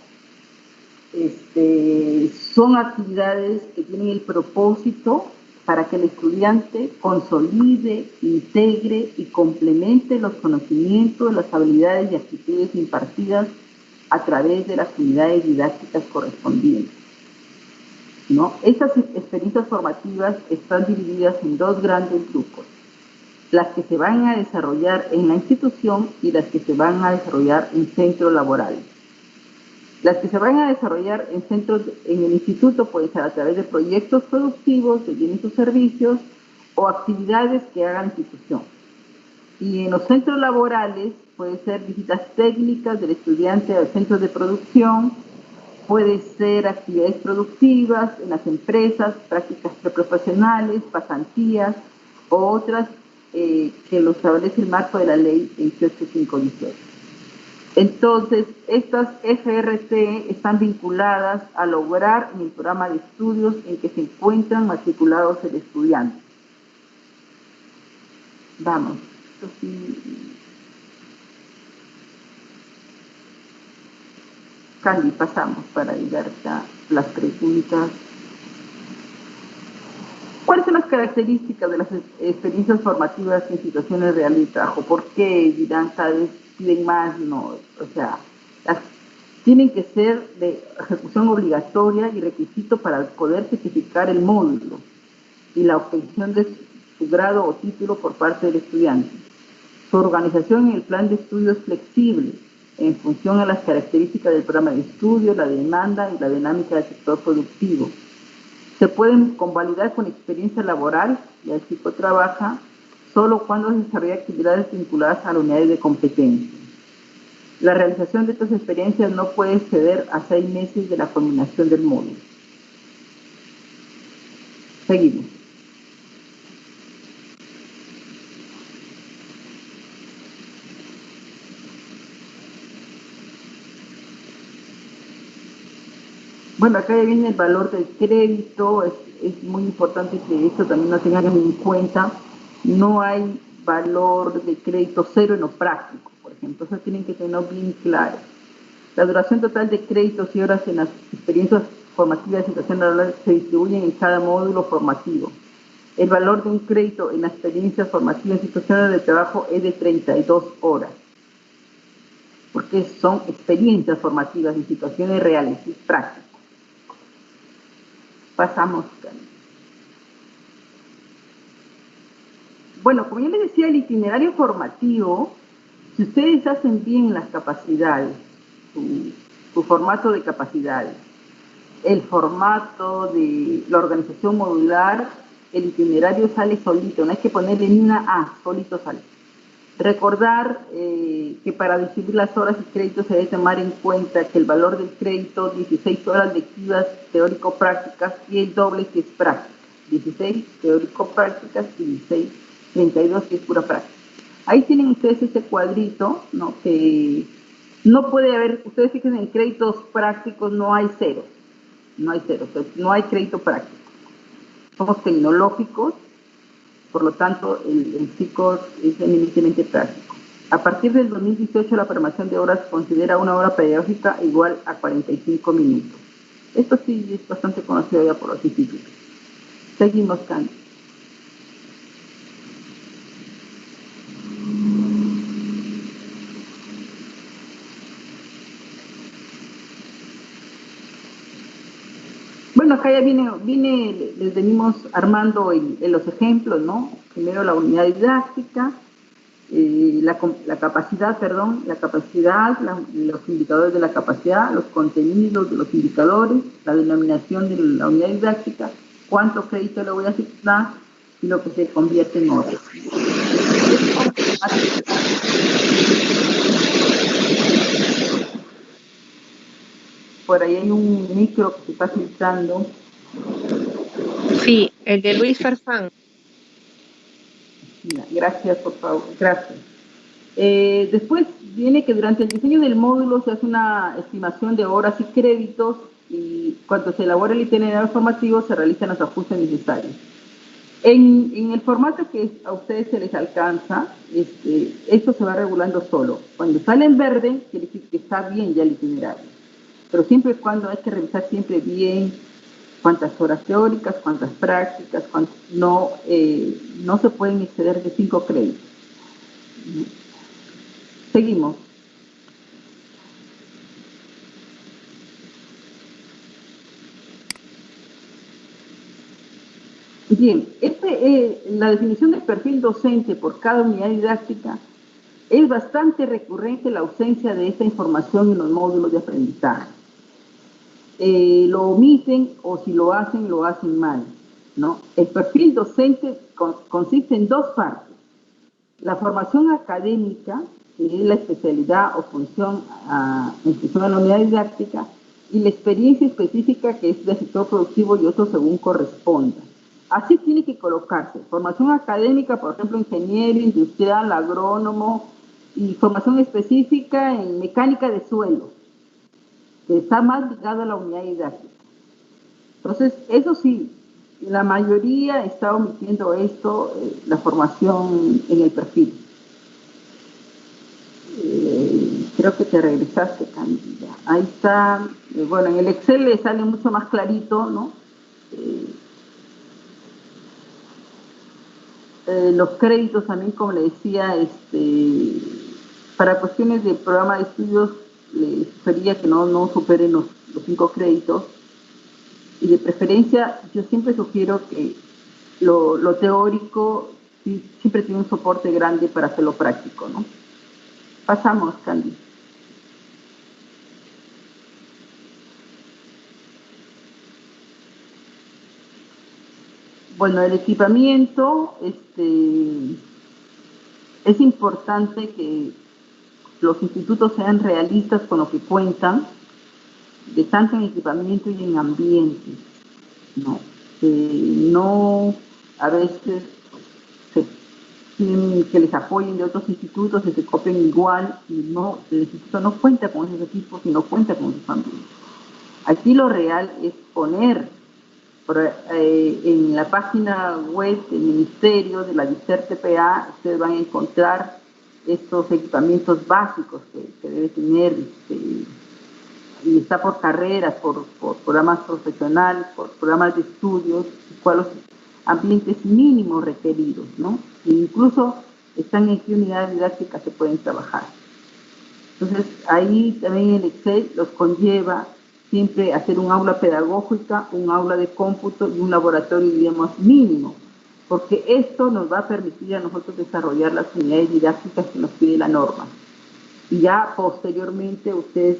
son actividades que tienen el propósito para que el estudiante consolide, integre y complemente los conocimientos, las habilidades y actitudes impartidas a través de las unidades didácticas correspondientes, ¿no? Estas experiencias formativas están divididas en dos grandes grupos: las que se van a desarrollar en la institución y las que se van a desarrollar en centros laborales. Las que se van a desarrollar en el instituto pueden ser a través de proyectos productivos, de bienes o servicios, o actividades que haga la institución. Y en los centros laborales pueden ser visitas técnicas del estudiante al centro de producción, puede ser actividades productivas en las empresas, prácticas preprofesionales, pasantías, o otras que lo establece el marco de la ley 28518. Entonces, estas FRT están vinculadas a lograr en el programa de estudios en que se encuentran matriculados el estudiante. Vamos. Candy, pasamos para ayudar a las preguntas. ¿Cuáles son las características de las experiencias formativas en situaciones reales de trabajo? ¿Por qué dirán cada vez piden más? No, o sea, tienen que ser de ejecución obligatoria y requisito para poder certificar el módulo y la obtención de su grado o título por parte del estudiante. Su organización en el plan de estudio es flexible en función a las características del programa de estudio, la demanda y la dinámica del sector productivo. Se pueden convalidar con experiencia laboral, y el chico trabaja solo cuando se desarrolla actividades vinculadas a las unidades de competencia. La realización de estas experiencias no puede exceder a 6 meses de la culminación del módulo. Seguimos. Bueno, acá ya viene el valor del crédito, es muy importante que esto también lo tengan en cuenta. No hay valor de crédito cero en lo práctico, por ejemplo, eso tienen que tenerlo bien claro. La duración total de créditos y horas en las experiencias formativas de situación laboral se distribuyen en cada módulo formativo. El valor de un crédito en las experiencias formativas en situaciones de trabajo es de 32 horas, porque son experiencias formativas en situaciones reales y prácticas. Pasamos. Bueno, como yo les decía, el itinerario formativo, si ustedes hacen bien las capacidades, su formato de capacidades, el formato de la organización modular, el itinerario sale solito, no hay que ponerle ni una A, solito sale. Recordar que para distribuir las horas y créditos se debe tomar en cuenta que el valor del crédito, 16 horas lectivas teórico-prácticas y el doble que es práctica. 16 teórico-prácticas y 16, 32 que es pura práctica. Ahí tienen ustedes este cuadrito, ¿no? Que no puede haber, ustedes fíjense en créditos prácticos no hay ceros, no hay ceros, no hay crédito práctico. Somos tecnológicos. Por lo tanto, el psico es eminentemente práctico. A partir del 2018, la programación de horas considera una hora pedagógica igual a 45 minutos. Esto sí es bastante conocido ya por los institutos. Seguimos, Candy. acá ya les venimos armando los ejemplos, ¿no? Primero la unidad didáctica, la capacidad, los indicadores de la capacidad, los contenidos de los indicadores, la denominación de la unidad didáctica, cuánto crédito le voy a asignar y lo que se convierte en horas. Por ahí hay un micro que se está filtrando. Sí, el de Luis Farfán. Gracias, por favor. Gracias. Después viene que durante el diseño del módulo se hace una estimación de horas y créditos y cuando se elabora el itinerario formativo se realizan los ajustes necesarios. En el formato que a ustedes se les alcanza, esto se va regulando solo. Cuando sale en verde, quiere decir que está bien ya el itinerario. Pero siempre y cuando hay que revisar siempre bien cuántas horas teóricas, cuántas prácticas, no se pueden exceder de 5 créditos. Seguimos. Bien, la definición del perfil docente por cada unidad didáctica es bastante recurrente la ausencia de esta información en los módulos de aprendizaje. Lo omiten o si lo hacen mal, ¿no? El perfil docente consiste en dos partes. La formación académica, que es la especialidad o función en función a la unidad didáctica, y la experiencia específica que es del sector productivo y otro según corresponda. Así tiene que colocarse. Formación académica, por ejemplo, ingeniero industrial, agrónomo, y formación específica en mecánica de suelo, que está más ligado a la unidad didáctica. Entonces, eso sí, la mayoría está omitiendo esto, la formación en el perfil. Creo que te regresaste, Candida. Ahí está, bueno, en el Excel le sale mucho más clarito, ¿no? Los créditos también, como le decía, para cuestiones de programa de estudios, le sugería que no superen los 5 créditos. Y de preferencia, yo siempre sugiero que lo teórico siempre tiene un soporte grande para hacerlo práctico, ¿no? Pasamos, Candy. Bueno, el equipamiento, es importante que los institutos sean realistas con lo que cuentan, de tanto en equipamiento y en ambiente, ¿no? No, a veces se piden que les apoyen de otros institutos, que se copien igual, y no, el instituto no cuenta con esos equipos y no cuenta con esos ambientes. Aquí lo real es poner en la página web del Ministerio de la DICER-TPA, ustedes van a encontrar estos equipamientos básicos que debe tener, y está por carreras, por programas profesionales, por programas de estudios, cuáles los ambientes mínimos requeridos, ¿no? E incluso están en qué unidades didácticas se pueden trabajar. Entonces, ahí también el Excel los conlleva siempre hacer un aula pedagógica, un aula de cómputo y un laboratorio de idiomas mínimo, porque esto nos va a permitir a nosotros desarrollar las unidades didácticas que nos pide la norma. Y ya posteriormente ustedes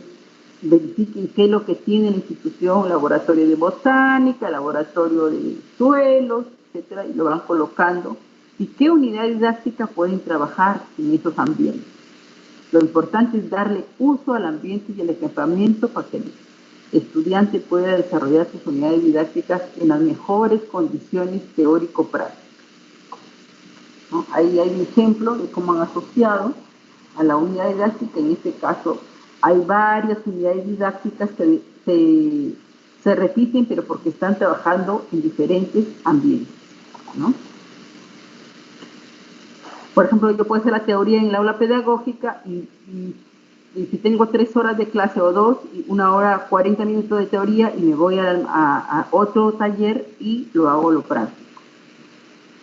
verifiquen qué es lo que tiene la institución, laboratorio de botánica, laboratorio de suelos, etcétera, y lo van colocando, y qué unidad didáctica pueden trabajar en esos ambientes. Lo importante es darle uso al ambiente y al equipamiento para que el estudiante pueda desarrollar sus unidades didácticas en las mejores condiciones teórico-prácticas, ¿no? Ahí hay un ejemplo de cómo han asociado a la unidad didáctica. En este caso hay varias unidades didácticas que se repiten, pero porque están trabajando en diferentes ambientes, ¿no? Por ejemplo, yo puedo hacer la teoría en el aula pedagógica y si tengo 3 horas de clase o 2, 1 hora 40 minutos de teoría y me voy a otro taller y lo hago lo práctico.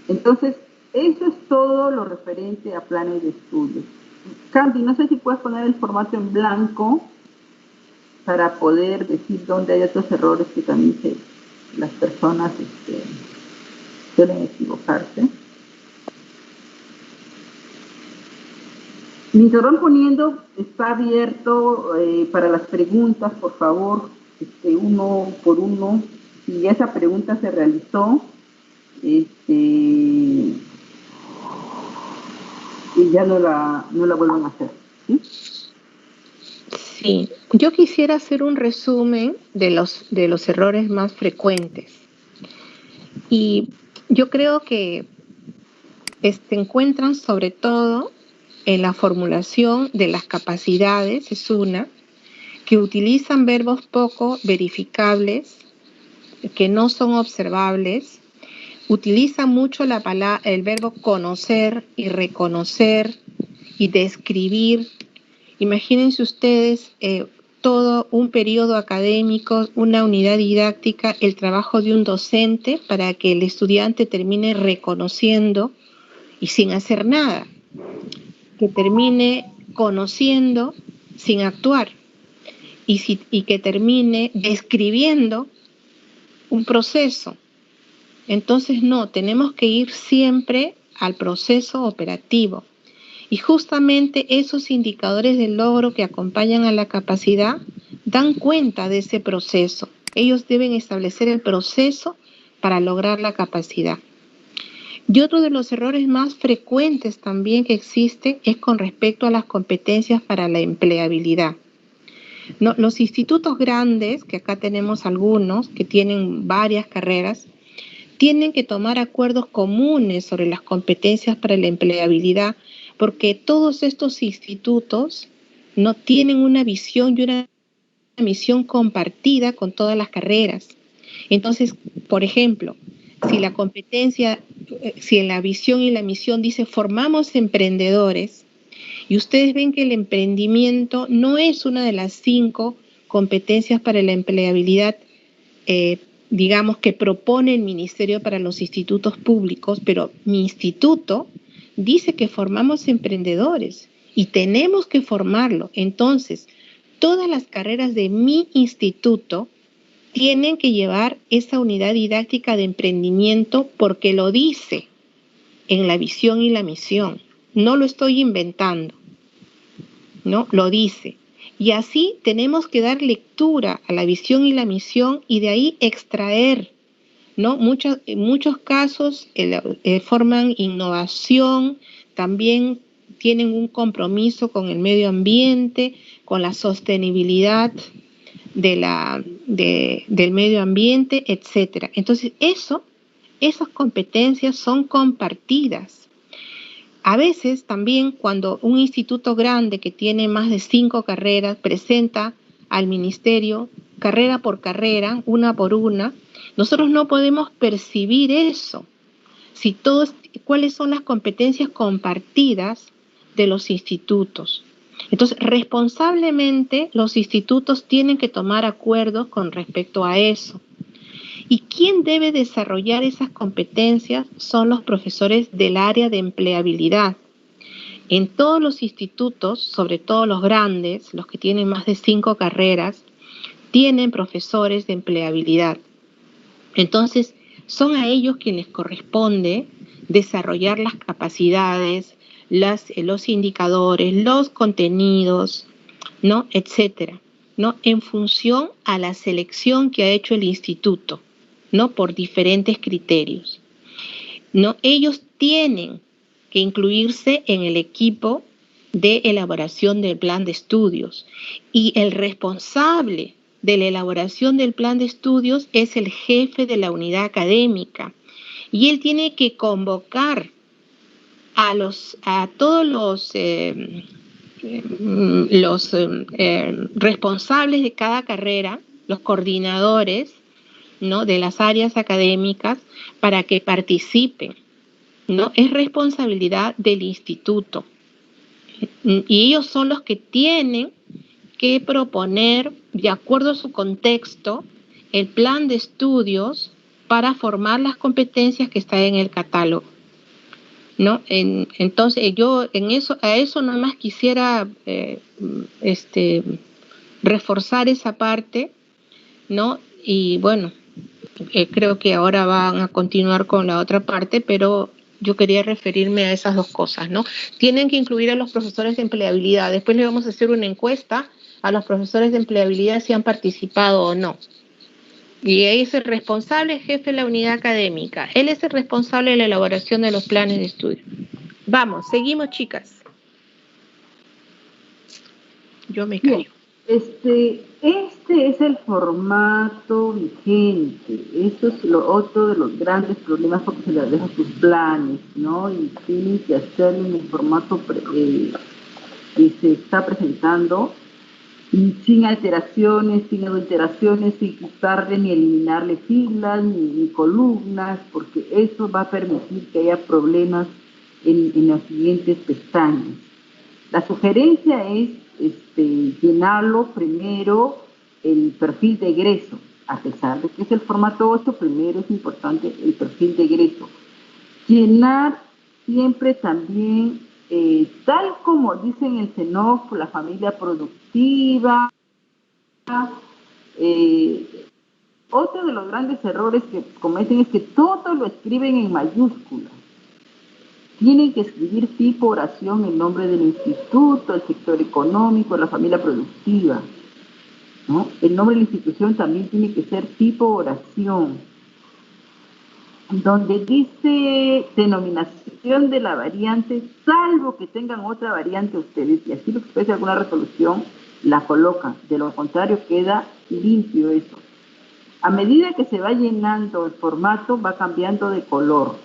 Entonces, eso es todo lo referente a planes de estudios. Candy, no sé si puedes poner el formato en blanco para poder decir dónde hay otros errores que también las personas suelen equivocarse. Mientras van poniendo, está abierto para las preguntas, por favor, uno por uno. Si esa pregunta se realizó, y ya no la vuelvan a hacer, ¿sí? Sí, yo quisiera hacer un resumen de los errores más frecuentes. Y yo creo que encuentran sobre todo en la formulación de las capacidades, es una, que utilizan verbos poco verificables, que no son observables, utilizan mucho el verbo conocer y reconocer y describir. Imagínense ustedes todo un periodo académico, una unidad didáctica, el trabajo de un docente para que el estudiante termine reconociendo y sin hacer nada, que termine conociendo sin actuar y que termine describiendo un proceso. Entonces no, tenemos que ir siempre al proceso operativo. Y justamente esos indicadores del logro que acompañan a la capacidad dan cuenta de ese proceso. Ellos deben establecer el proceso para lograr la capacidad. Y otro de los errores más frecuentes también que existen es con respecto a las competencias para la empleabilidad. No, los institutos grandes, que acá tenemos algunos, que tienen varias carreras, tienen que tomar acuerdos comunes sobre las competencias para la empleabilidad, porque todos estos institutos no tienen una visión y una misión compartida con todas las carreras. Entonces, por ejemplo, si la competencia, si en la visión y la misión dice formamos emprendedores, y ustedes ven que el emprendimiento no es una de las 5 competencias para la empleabilidad, digamos, que propone el Ministerio para los institutos públicos, pero mi instituto dice que formamos emprendedores y tenemos que formarlo. Entonces, todas las carreras de mi instituto tienen que llevar esa unidad didáctica de emprendimiento porque lo dice en la visión y la misión. No lo estoy inventando, ¿no? Lo dice. Y así tenemos que dar lectura a la visión y la misión y de ahí extraer, ¿no? En muchos casos forman innovación, también tienen un compromiso con el medio ambiente, con la sostenibilidad del medio ambiente, etc. Entonces, esas competencias son compartidas. A veces también cuando un instituto grande que tiene más de 5 carreras presenta al ministerio carrera por carrera, una por una, nosotros no podemos percibir eso. ¿Cuáles son las competencias compartidas de los institutos? Entonces, responsablemente los institutos tienen que tomar acuerdos con respecto a eso. ¿Y quién debe desarrollar esas competencias? Son los profesores del área de empleabilidad. En todos los institutos, sobre todo los grandes, los que tienen más de 5 carreras, tienen profesores de empleabilidad. Entonces, son a ellos quienes corresponde desarrollar las capacidades, los indicadores, los contenidos, ¿no? Etcétera, ¿no? En función a la selección que ha hecho el instituto, ¿no? Por diferentes criterios, ¿no? Ellos tienen que incluirse en el equipo de elaboración del plan de estudios y el responsable de la elaboración del plan de estudios es el jefe de la unidad académica y él tiene que convocar a todos los responsables de cada carrera, los coordinadores, ¿no? De las áreas académicas para que participen, ¿no? Es responsabilidad del instituto y ellos son los que tienen que proponer, de acuerdo a su contexto, el plan de estudios para formar las competencias que están en el catálogo, ¿no? Entonces yo a eso nada más quisiera reforzar esa parte, ¿no? Y bueno, creo que ahora van a continuar con la otra parte, pero yo quería referirme a esas dos cosas, ¿no? Tienen que incluir a los profesores de empleabilidad. Después le vamos a hacer una encuesta a los profesores de empleabilidad si han participado o no. Y ahí es el responsable, el jefe de la unidad académica. Él es el responsable de la elaboración de los planes de estudio. Vamos, seguimos, chicas. Yo me callo. Este es el formato vigente. Esto es otro de los grandes problemas porque se les deja sus planes, ¿no? Y tienen que hacerlo en el formato que se está presentando, sin alteraciones, sin adulteraciones, sin quitarle ni eliminarle filas ni columnas, porque eso va a permitir que haya problemas en las siguientes pestañas. La sugerencia es llenarlo primero el perfil de egreso, a pesar de que es el formato 8, primero es importante el perfil de egreso. Llenar siempre también, tal como dice en el CENOF, la familia productiva. Otro de los grandes errores que cometen es que todo lo escriben en mayúsculas. Tienen que escribir tipo oración el nombre del instituto, el sector económico, la familia productiva, ¿no? El nombre de la institución también tiene que ser tipo oración. Donde dice denominación de la variante, salvo que tengan otra variante ustedes, y así lo expresa alguna resolución, la colocan. De lo contrario, queda limpio eso. A medida que se va llenando el formato, va cambiando de color.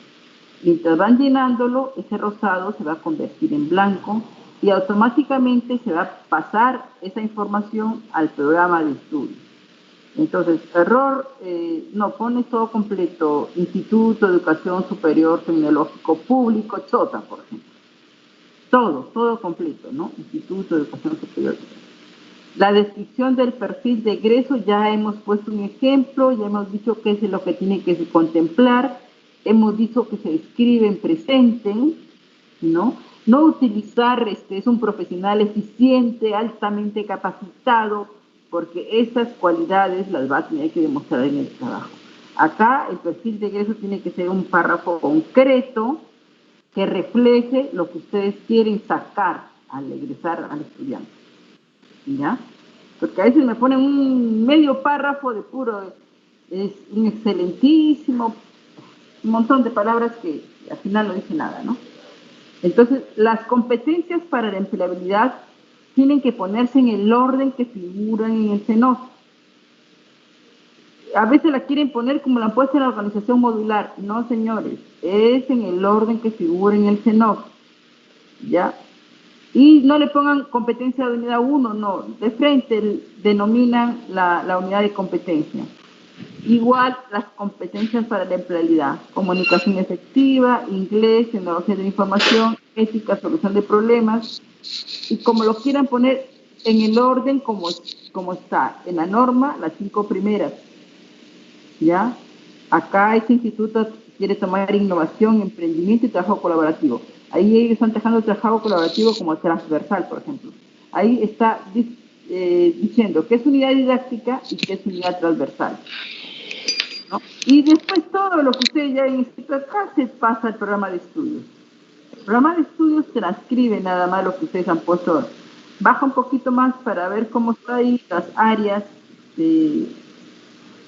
Mientras van llenándolo, ese rosado se va a convertir en blanco y automáticamente se va a pasar esa información al programa de estudio. Entonces, error, no, pones todo completo, Instituto de Educación Superior Tecnológico Público, Chota, por ejemplo. Todo completo, ¿no? Instituto de Educación Superior. La descripción del perfil de egreso, ya hemos puesto un ejemplo, ya hemos dicho qué es lo que tiene que contemplar. Hemos dicho que se escribe en presente, ¿no? No utilizar, es un profesional eficiente, altamente capacitado, porque esas cualidades las va a tener que demostrar en el trabajo. Acá el perfil de egreso tiene que ser un párrafo concreto que refleje lo que ustedes quieren sacar al egresar al estudiante, ¿ya? Porque a veces me ponen un medio párrafo de puro, es un excelentísimo, un montón de palabras que al final no dice nada, ¿no? Entonces, las competencias para la empleabilidad tienen que ponerse en el orden que figuran en el CENOF. A veces la quieren poner como la han puesto en la organización modular. No, señores, es en el orden que figura en el CENOF, ¿ya? Y no le pongan competencia de unidad 1, no, de frente denominan la unidad de competencia. Igual las competencias para la empleabilidad, comunicación efectiva, inglés, tecnología de la información, ética, solución de problemas, y como lo quieran poner en el orden como está, en la norma, las 5 primeras, ¿ya? Acá este instituto quiere tomar innovación, emprendimiento y trabajo colaborativo. Ahí ellos están dejando el trabajo colaborativo como transversal, por ejemplo. Ahí está diciendo qué es unidad didáctica y qué es unidad transversal, ¿no? Y después todo lo que ustedes ya han escrito acá se pasa al programa de estudios. El programa de estudios transcribe nada más lo que ustedes han puesto. Baja un poquito más para ver cómo está ahí las áreas de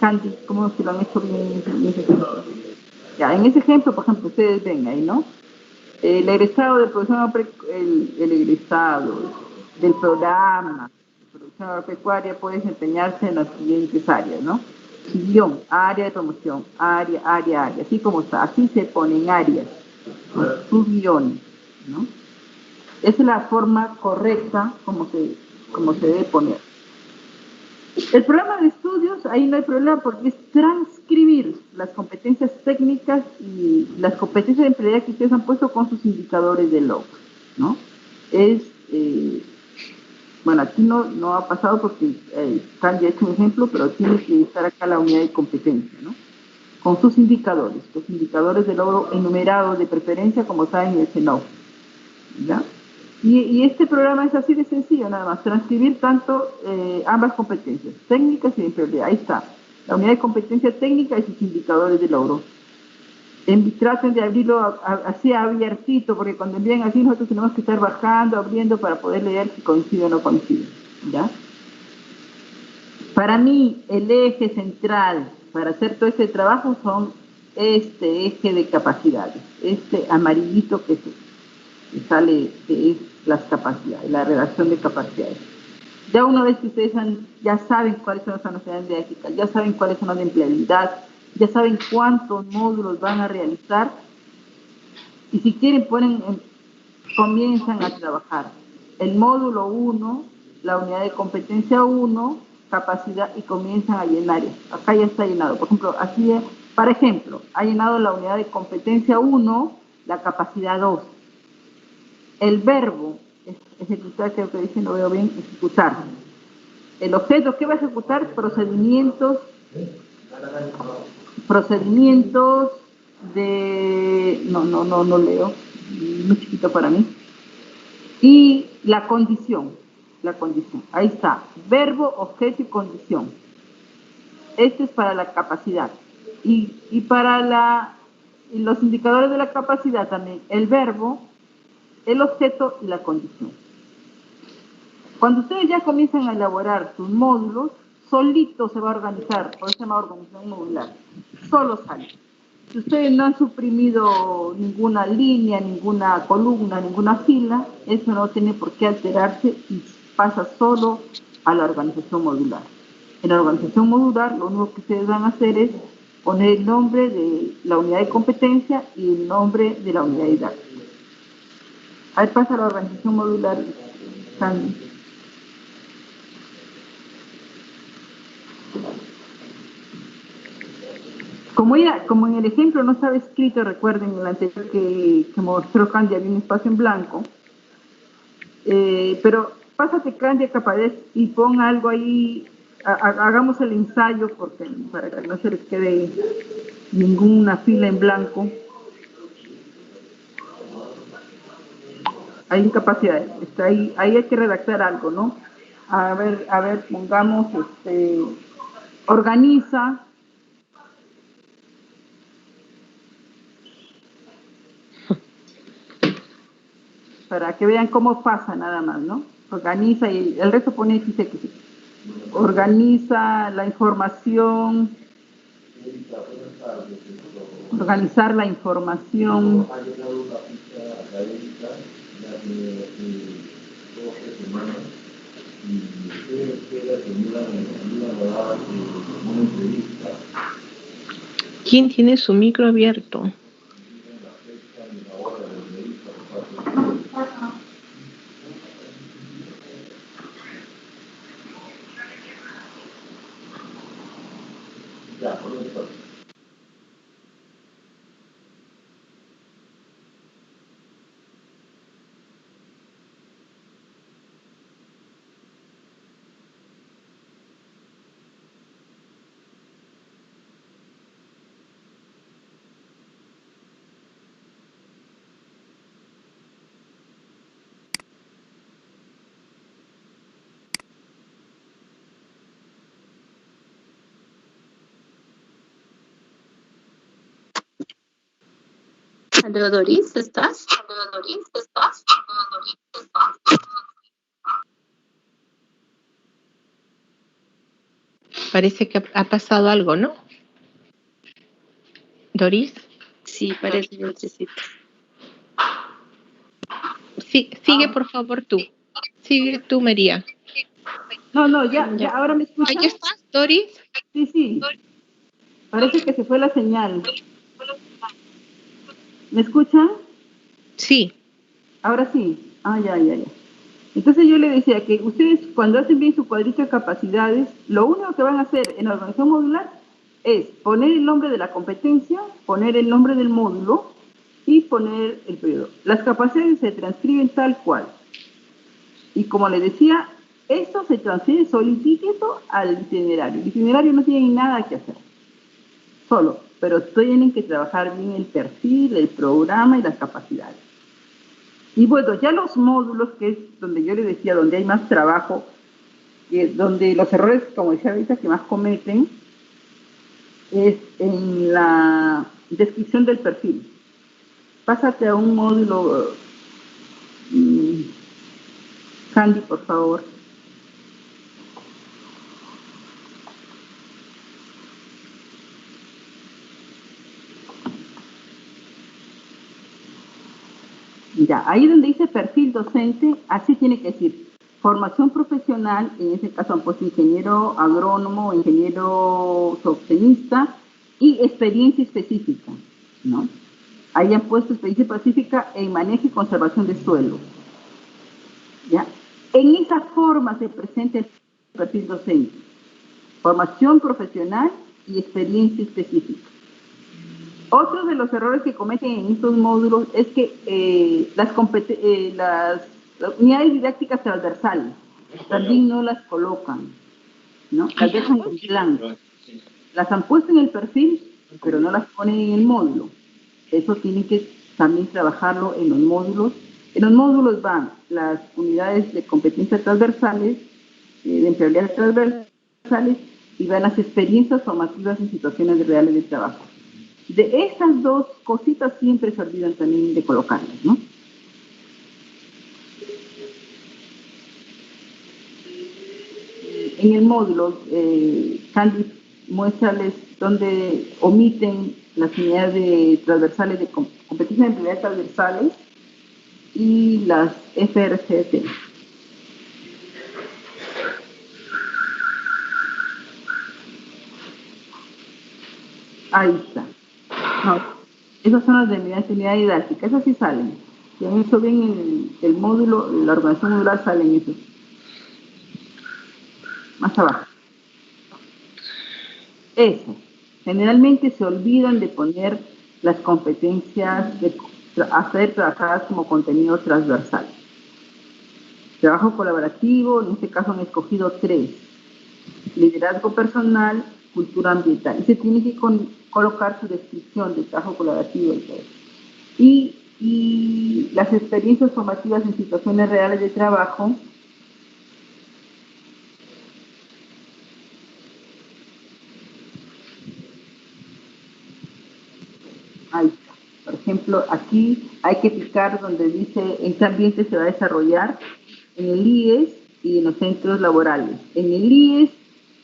Candy, cómo se lo han hecho bien en ese ejemplo. Ya, en ese ejemplo, por ejemplo, ustedes ven ahí, ¿no? El egresado de producción el egresado del programa de producción agropecuaria puede desempeñarse en las siguientes áreas, ¿no? Guión, área de promoción, área, así como está, así se ponen áreas, sus guiones, ¿no? Esa es la forma correcta como se debe poner. El programa de estudios, ahí no hay problema porque es transcribir las competencias técnicas y las competencias de empleabilidad que ustedes han puesto con sus indicadores de logro, ¿no? Bueno, aquí no ha pasado porque Candy ha hecho un ejemplo, pero tiene que estar acá la unidad de competencia, ¿no? Con sus indicadores, los indicadores de logro enumerados de preferencia como saben en el CENOF, ¿ya? Y este programa es así de sencillo, nada más, transcribir tanto ambas competencias, técnicas y de empleabilidad, ahí está. la unidad de competencia técnica y sus indicadores de logro. Traten de abrirlo así abiertito, porque cuando envían así nosotros tenemos que estar bajando, abriendo para poder leer si coincide o no coincide, ¿ya? Para mí, el eje central para hacer todo este trabajo son este eje de capacidades, este amarillito que sale, que es las capacidades, la redacción de capacidades. Ya una vez que ustedes ya saben cuáles son las necesidades de ética, ya saben cuáles son las de empleabilidad, ya saben cuántos módulos van a realizar, y si quieren comienzan a trabajar. El módulo 1, la unidad de competencia 1, capacidad, y comienzan a llenar. Acá ya está llenado. Por ejemplo, aquí, para ejemplo, ha llenado la unidad de competencia 1, la capacidad 2. El verbo, ejecutar, creo que dice, no veo bien, ejecutar. El objeto, ¿qué va a ejecutar? Procedimientos de... No leo, muy chiquito para mí. Y la condición, ahí está, verbo, objeto y condición. Este es para la capacidad. Y para los indicadores de la capacidad también, el verbo, el objeto y la condición. Cuando ustedes ya comienzan a elaborar sus módulos, solito se va a organizar, por eso se llama organización modular, solo sale. Si ustedes no han suprimido ninguna línea, ninguna columna, ninguna fila, eso no tiene por qué alterarse y pasa solo a la organización modular. En la organización modular, lo único que ustedes van a hacer es poner el nombre de la unidad de competencia y el nombre de la unidad didáctica. Ahí pasa la organización modular. Como en el ejemplo no estaba escrito, recuerden en el anterior que mostró Candy, había un espacio en blanco, pero pásate Candy a Capadez y pon algo ahí, hagamos el ensayo para que no se les quede ninguna fila en blanco. Hay incapacidades, ahí hay que redactar algo, ¿no? A ver, pongamos, organiza. Para que vean cómo pasa nada más, ¿no? Organiza y el resto pone XX. Organiza la información. Organizar la información. ¿Quién tiene su micro abierto? Aló, Doris, ¿estás? Parece que ha pasado algo, ¿no? ¿Doris? Sí, parece que necesito. Sí, sigue por favor tú. Sigue tú, María. No, ya, ahora me escuchan. ¿Ahí estás, Doris? Sí. Parece que se fue la señal. ¿Me escuchan? Sí. Ahora sí. Ya. Entonces yo le decía que ustedes cuando hacen bien su cuadrito de capacidades, lo único que van a hacer en la organización modular es poner el nombre de la competencia, poner el nombre del módulo y poner el periodo. Las capacidades se transcriben tal cual. Y como les decía, esto se transfiere solitito al itinerario. El itinerario no tiene nada que hacer. Solo, pero tienen que trabajar bien el perfil, el programa y las capacidades. Y bueno, ya los módulos, que es donde yo les decía, donde hay más trabajo, donde los errores, como decía ahorita, que más cometen, es en la descripción del perfil. Pásate a un módulo, Candy, por favor. Ya, ahí donde dice perfil docente, así tiene que decir formación profesional, en ese caso han puesto ingeniero agrónomo, ingeniero zootecnista y experiencia específica, ¿no? Ahí han puesto experiencia específica en manejo y conservación de suelo. ¿Ya? En esa forma se presenta el perfil docente, formación profesional y experiencia específica. Otro de los errores que cometen en estos módulos es que las unidades didácticas transversales también no las colocan, ¿no? Las dejan en blanco. Las han puesto en el perfil, pero no las ponen en el módulo. Eso tienen que también trabajarlo en los módulos. En los módulos van las unidades de competencias transversales, de empleabilidad transversales, y van las experiencias formativas en situaciones reales de trabajo. De esas dos cositas siempre se olvidan también de colocarlas, ¿no? En el módulo, Candy, muéstrales donde omiten las unidades transversales de competencia de empleabilidad transversales y las FRCT. Ahí está. No, esas son las de unidad didáctica, esas sí salen. Si han hecho bien el módulo, la organización modular, salen esos. Más abajo. Eso. Generalmente se olvidan de poner las competencias de hacer trabajadas como contenido transversal. Trabajo colaborativo, en este caso han escogido 3. Liderazgo personal, cultura ambiental. Y se tiene que colocar su descripción de trabajo colaborativo y todo eso. Y las experiencias formativas en situaciones reales de trabajo. Ahí está. Por ejemplo, aquí hay que picar donde dice en qué ambiente se va a desarrollar, en el IES y en los centros laborales. En el IES,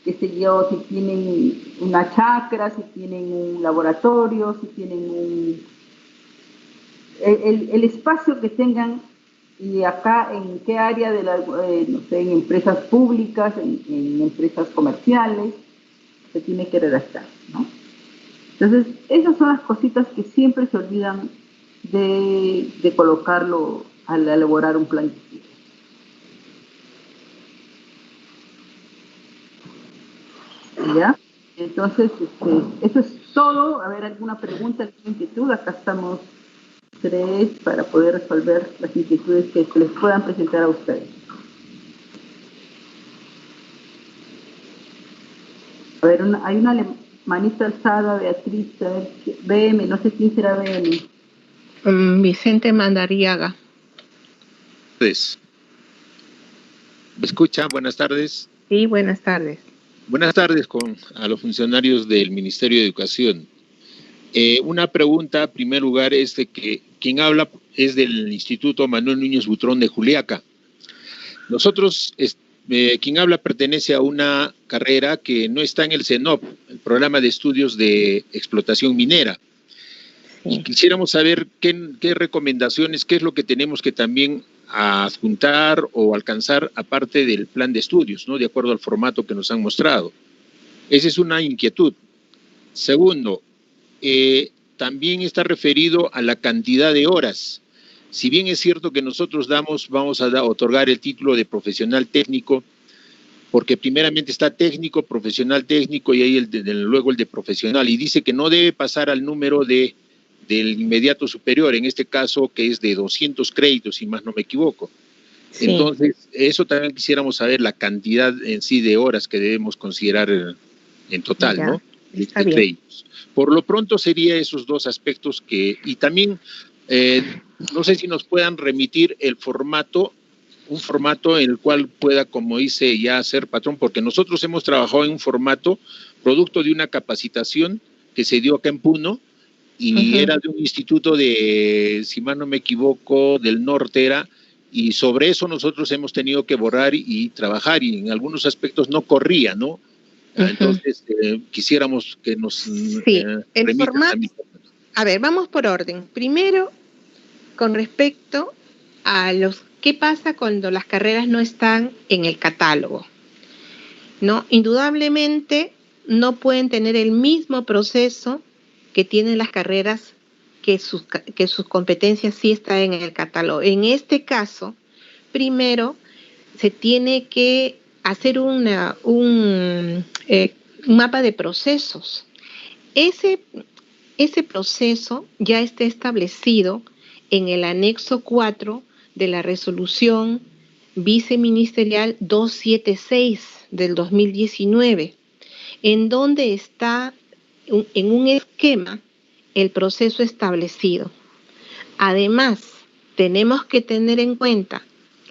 qué sé yo, si tienen una chacra, si tienen un laboratorio, si tienen el espacio que tengan, y acá en qué área de la, no sé, en empresas públicas, en empresas comerciales, se tiene que redactar, ¿no? Entonces, esas son las cositas que siempre se olvidan de colocarlo al elaborar un plan de estudio. ¿Ya? Entonces, eso es todo. A ver, ¿alguna pregunta, alguna inquietud? Acá estamos 3 para poder resolver las inquietudes que se les puedan presentar a ustedes. A ver, hay una manita alzada, Beatriz, a ver, BM, no sé quién será BM. Vicente Mandariaga. ¿Me escucha? Buenas tardes. Sí, buenas tardes. Buenas tardes a los funcionarios del Ministerio de Educación. Una pregunta, en primer lugar, es de que quien habla es del Instituto Manuel Núñez Butrón de Juliaca. Nosotros, quien habla pertenece a una carrera que no está en el CENOP, el Programa de Estudios de Explotación Minera. Y quisiéramos saber qué recomendaciones, qué es lo que tenemos que también adjuntar o alcanzar aparte del plan de estudios, ¿no? De acuerdo al formato que nos han mostrado. Esa es una inquietud. Segundo, también está referido a la cantidad de horas. Si bien es cierto que nosotros vamos a otorgar el título de profesional técnico, porque primeramente está técnico, profesional técnico y ahí luego el de profesional, y dice que no debe pasar al número del inmediato superior, en este caso que es de 200 créditos, si más no me equivoco. Sí. Entonces, eso también quisiéramos saber la cantidad en sí de horas que debemos considerar en total, ya, ¿no? De créditos. Por lo pronto sería esos dos aspectos y también, no sé si nos puedan remitir el formato, un formato en el cual pueda, como dice, ya ser patrón, porque nosotros hemos trabajado en un formato producto de una capacitación que se dio acá en Puno y era de un instituto de, si mal no me equivoco, del norte era, y sobre eso nosotros hemos tenido que borrar y trabajar, y en algunos aspectos no corría, ¿no? Entonces, quisiéramos que nos el formato. A ver, vamos por orden. Primero, con respecto a qué pasa cuando las carreras no están en el catálogo, ¿no? Indudablemente no pueden tener el mismo proceso que tienen las carreras que sus competencias sí están en el catálogo. En este caso, primero se tiene que hacer un mapa de procesos. Ese proceso ya está establecido en el anexo 4 de la resolución viceministerial 276 del 2019, en donde está en un esquema el proceso establecido. Además, tenemos que tener en cuenta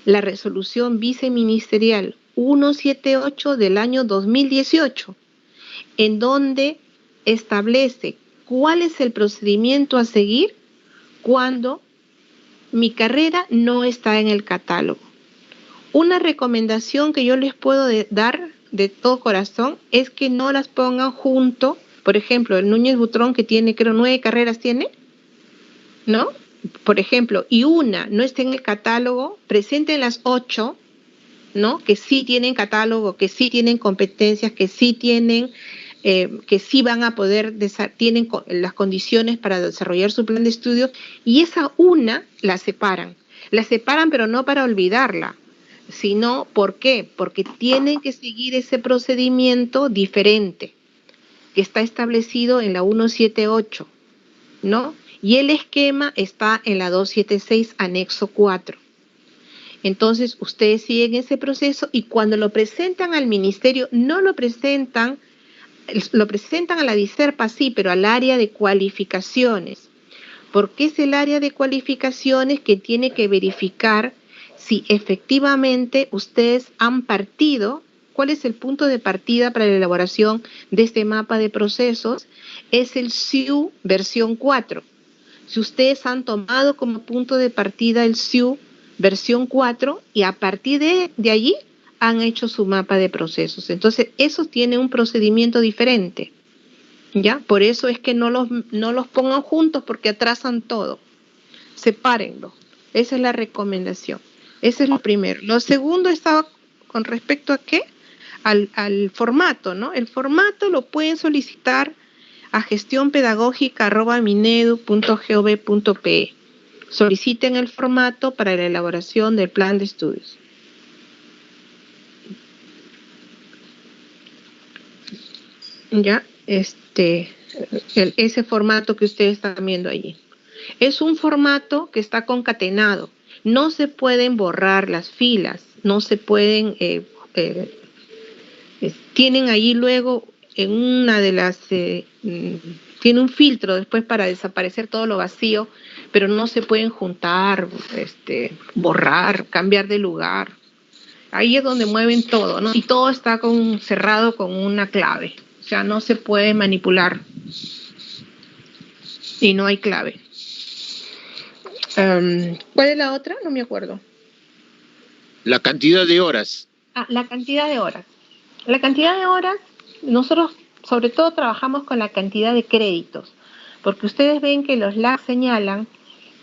la resolución viceministerial 178 del año 2018, en donde establece cuál es el procedimiento a seguir cuando mi carrera no está en el catálogo. Una recomendación que yo les puedo dar de todo corazón es que no las pongan junto. Por ejemplo, el Núñez Butrón, que tiene, creo, 9 carreras tiene, ¿no? Por ejemplo, y una no está en el catálogo, presenten las 8, ¿no? Que sí tienen catálogo, que sí tienen competencias, que sí tienen, que sí van a poder, tienen las condiciones para desarrollar su plan de estudio, y esa una la separan. La separan, pero no para olvidarla, sino, ¿por qué? Porque tienen que seguir ese procedimiento diferente que está establecido en la 178, ¿no? Y el esquema está en la 276, anexo 4. Entonces, ustedes siguen ese proceso y cuando lo presentan al ministerio, no lo presentan a la DICERPA, sí, pero al área de cualificaciones. Porque es el área de cualificaciones que tiene que verificar si efectivamente ustedes han partido. ¿Cuál es el punto de partida para la elaboración de este mapa de procesos? Es el SIU versión 4. Si ustedes han tomado como punto de partida el SIU versión 4 y a partir de allí han hecho su mapa de procesos. Entonces, eso tiene un procedimiento diferente, ¿ya? Por eso es que no los pongan juntos porque atrasan todo. Sepárenlo. Esa es la recomendación. Ese es lo primero. Lo segundo estaba con respecto a ¿qué? Al formato, ¿no? El formato lo pueden solicitar a gestionpedagógica@minedu.gov.pe. Soliciten el formato para la elaboración del plan de estudios. Ya, ese formato que ustedes están viendo allí. Es un formato que está concatenado. No se pueden borrar las filas, no se pueden... tienen allí luego en una de las tiene un filtro después para desaparecer todo lo vacío, pero no se pueden juntar, borrar, cambiar de lugar. Ahí es donde mueven todo, ¿no? Y todo está cerrado con una clave, o sea, no se puede manipular y no hay clave. ¿Cuál es la otra? No me acuerdo. La cantidad de horas. La cantidad de horas. La cantidad de horas, nosotros sobre todo trabajamos con la cantidad de créditos, porque ustedes ven que los LAC señalan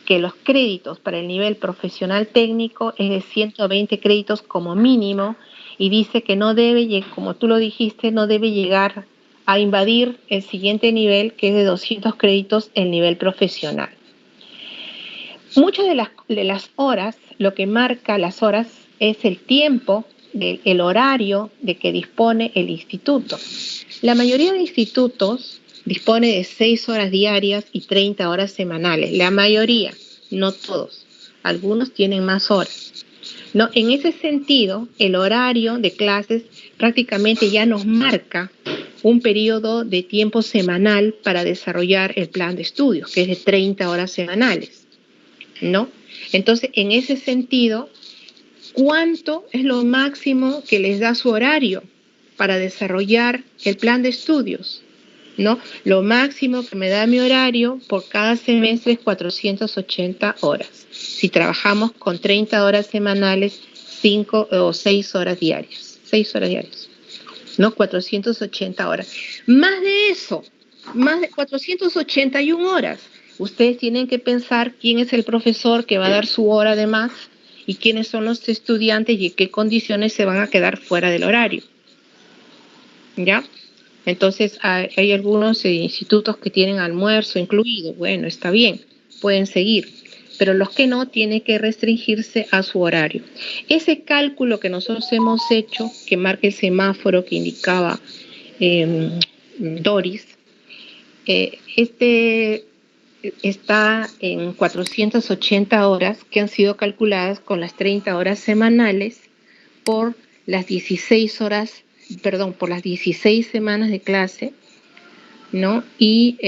que los créditos para el nivel profesional técnico es de 120 créditos como mínimo, y dice que no debe, como tú lo dijiste, no debe llegar a invadir el siguiente nivel, que es de 200 créditos el nivel profesional. Muchas de las horas, lo que marca las horas es el tiempo, el horario de que dispone el instituto. La mayoría de institutos dispone de 6 horas diarias y 30 horas semanales. La mayoría, no todos. Algunos tienen más horas. No, en ese sentido, el horario de clases prácticamente ya nos marca un periodo de tiempo semanal para desarrollar el plan de estudios, que es de 30 horas semanales, ¿no? Entonces, en ese sentido, ¿cuánto es lo máximo que les da su horario? para desarrollar el plan de estudios, ¿no? Lo máximo que me da mi horario por cada semestre es 480 horas. Si trabajamos con 30 horas semanales, 5 o 6 horas diarias. 6 horas diarias, ¿no? 480 horas. Más de eso, más de 481 horas. Ustedes tienen que pensar quién es el profesor que va a dar su hora de más y quiénes son los estudiantes y en qué condiciones se van a quedar fuera del horario. ¿Ya? Entonces, hay algunos institutos que tienen almuerzo incluido. Bueno, está bien, pueden seguir. Pero los que no, tienen que restringirse a su horario. Ese cálculo que nosotros hemos hecho, que marca el semáforo que indicaba Doris, está en 480 horas que han sido calculadas con las 30 horas semanales por las 16 semanas de clase, ¿no? Y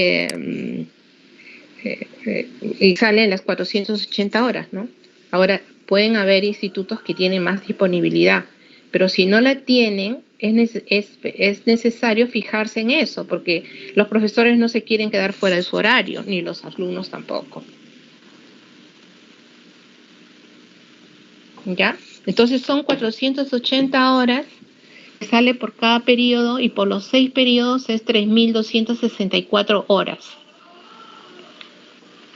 salen las 480 horas, ¿no? Ahora, pueden haber institutos que tienen más disponibilidad, pero si no la tienen, es necesario fijarse en eso, porque los profesores no se quieren quedar fuera de su horario, ni los alumnos tampoco. ¿Ya? Entonces son 480 horas, que sale por cada periodo, y por los 6 periodos es 3.264 horas.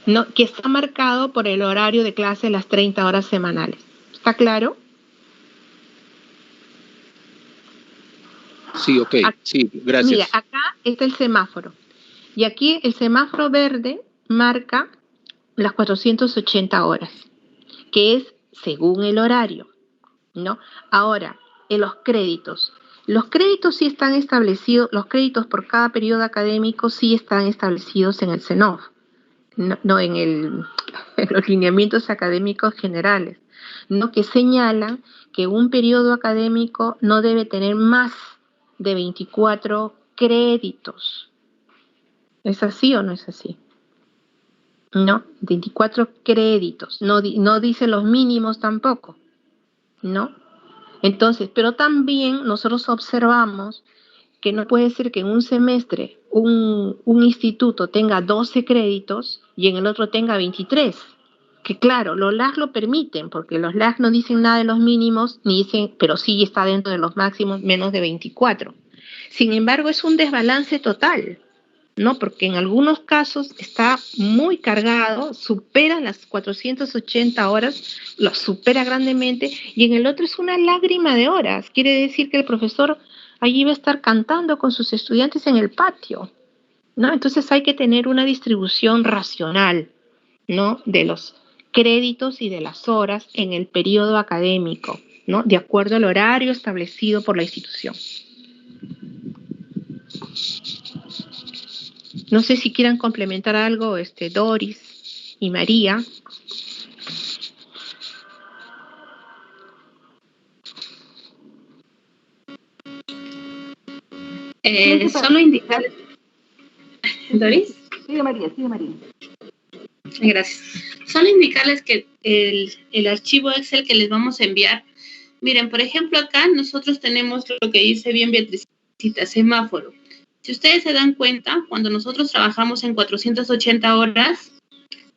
No, que está marcado por el horario de clase, las 30 horas semanales. ¿Está claro? Sí, ok. Sí, gracias. Mira, acá está el semáforo. Y aquí el semáforo verde marca las 480 horas, que es según el horario, ¿no? Ahora, en los créditos. Los créditos sí están establecidos, los créditos por cada periodo académico sí están establecidos en el CENOF. No en los lineamientos académicos generales, ¿no? Que señalan que un periodo académico no debe tener más de 24 créditos. ¿Es así o no es así? No, 24 créditos. No dice los mínimos tampoco, ¿no? Entonces, pero también nosotros observamos que no puede ser que en un semestre un instituto tenga 12 créditos y en el otro tenga 23. Que claro, los LAG lo permiten, porque los LAG no dicen nada de los mínimos, ni dicen, pero sí está dentro de los máximos, menos de 24. Sin embargo, es un desbalance total, ¿no? Porque en algunos casos está muy cargado, supera las 480 horas, lo supera grandemente, y en el otro es una lágrima de horas. Quiere decir que el profesor allí va a estar cantando con sus estudiantes en el patio, ¿no? Entonces hay que tener una distribución racional, ¿no? De los créditos y de las horas en el periodo académico, ¿no? De acuerdo al horario establecido por la institución. No sé si quieran complementar algo, Doris y María. Solo indicarles. ¿Doris? Sigue María. Gracias. Solo indicarles que el archivo Excel que les vamos a enviar, miren, por ejemplo, acá nosotros tenemos lo que dice bien Beatricita, semáforo. Si ustedes se dan cuenta, cuando nosotros trabajamos en 480 horas,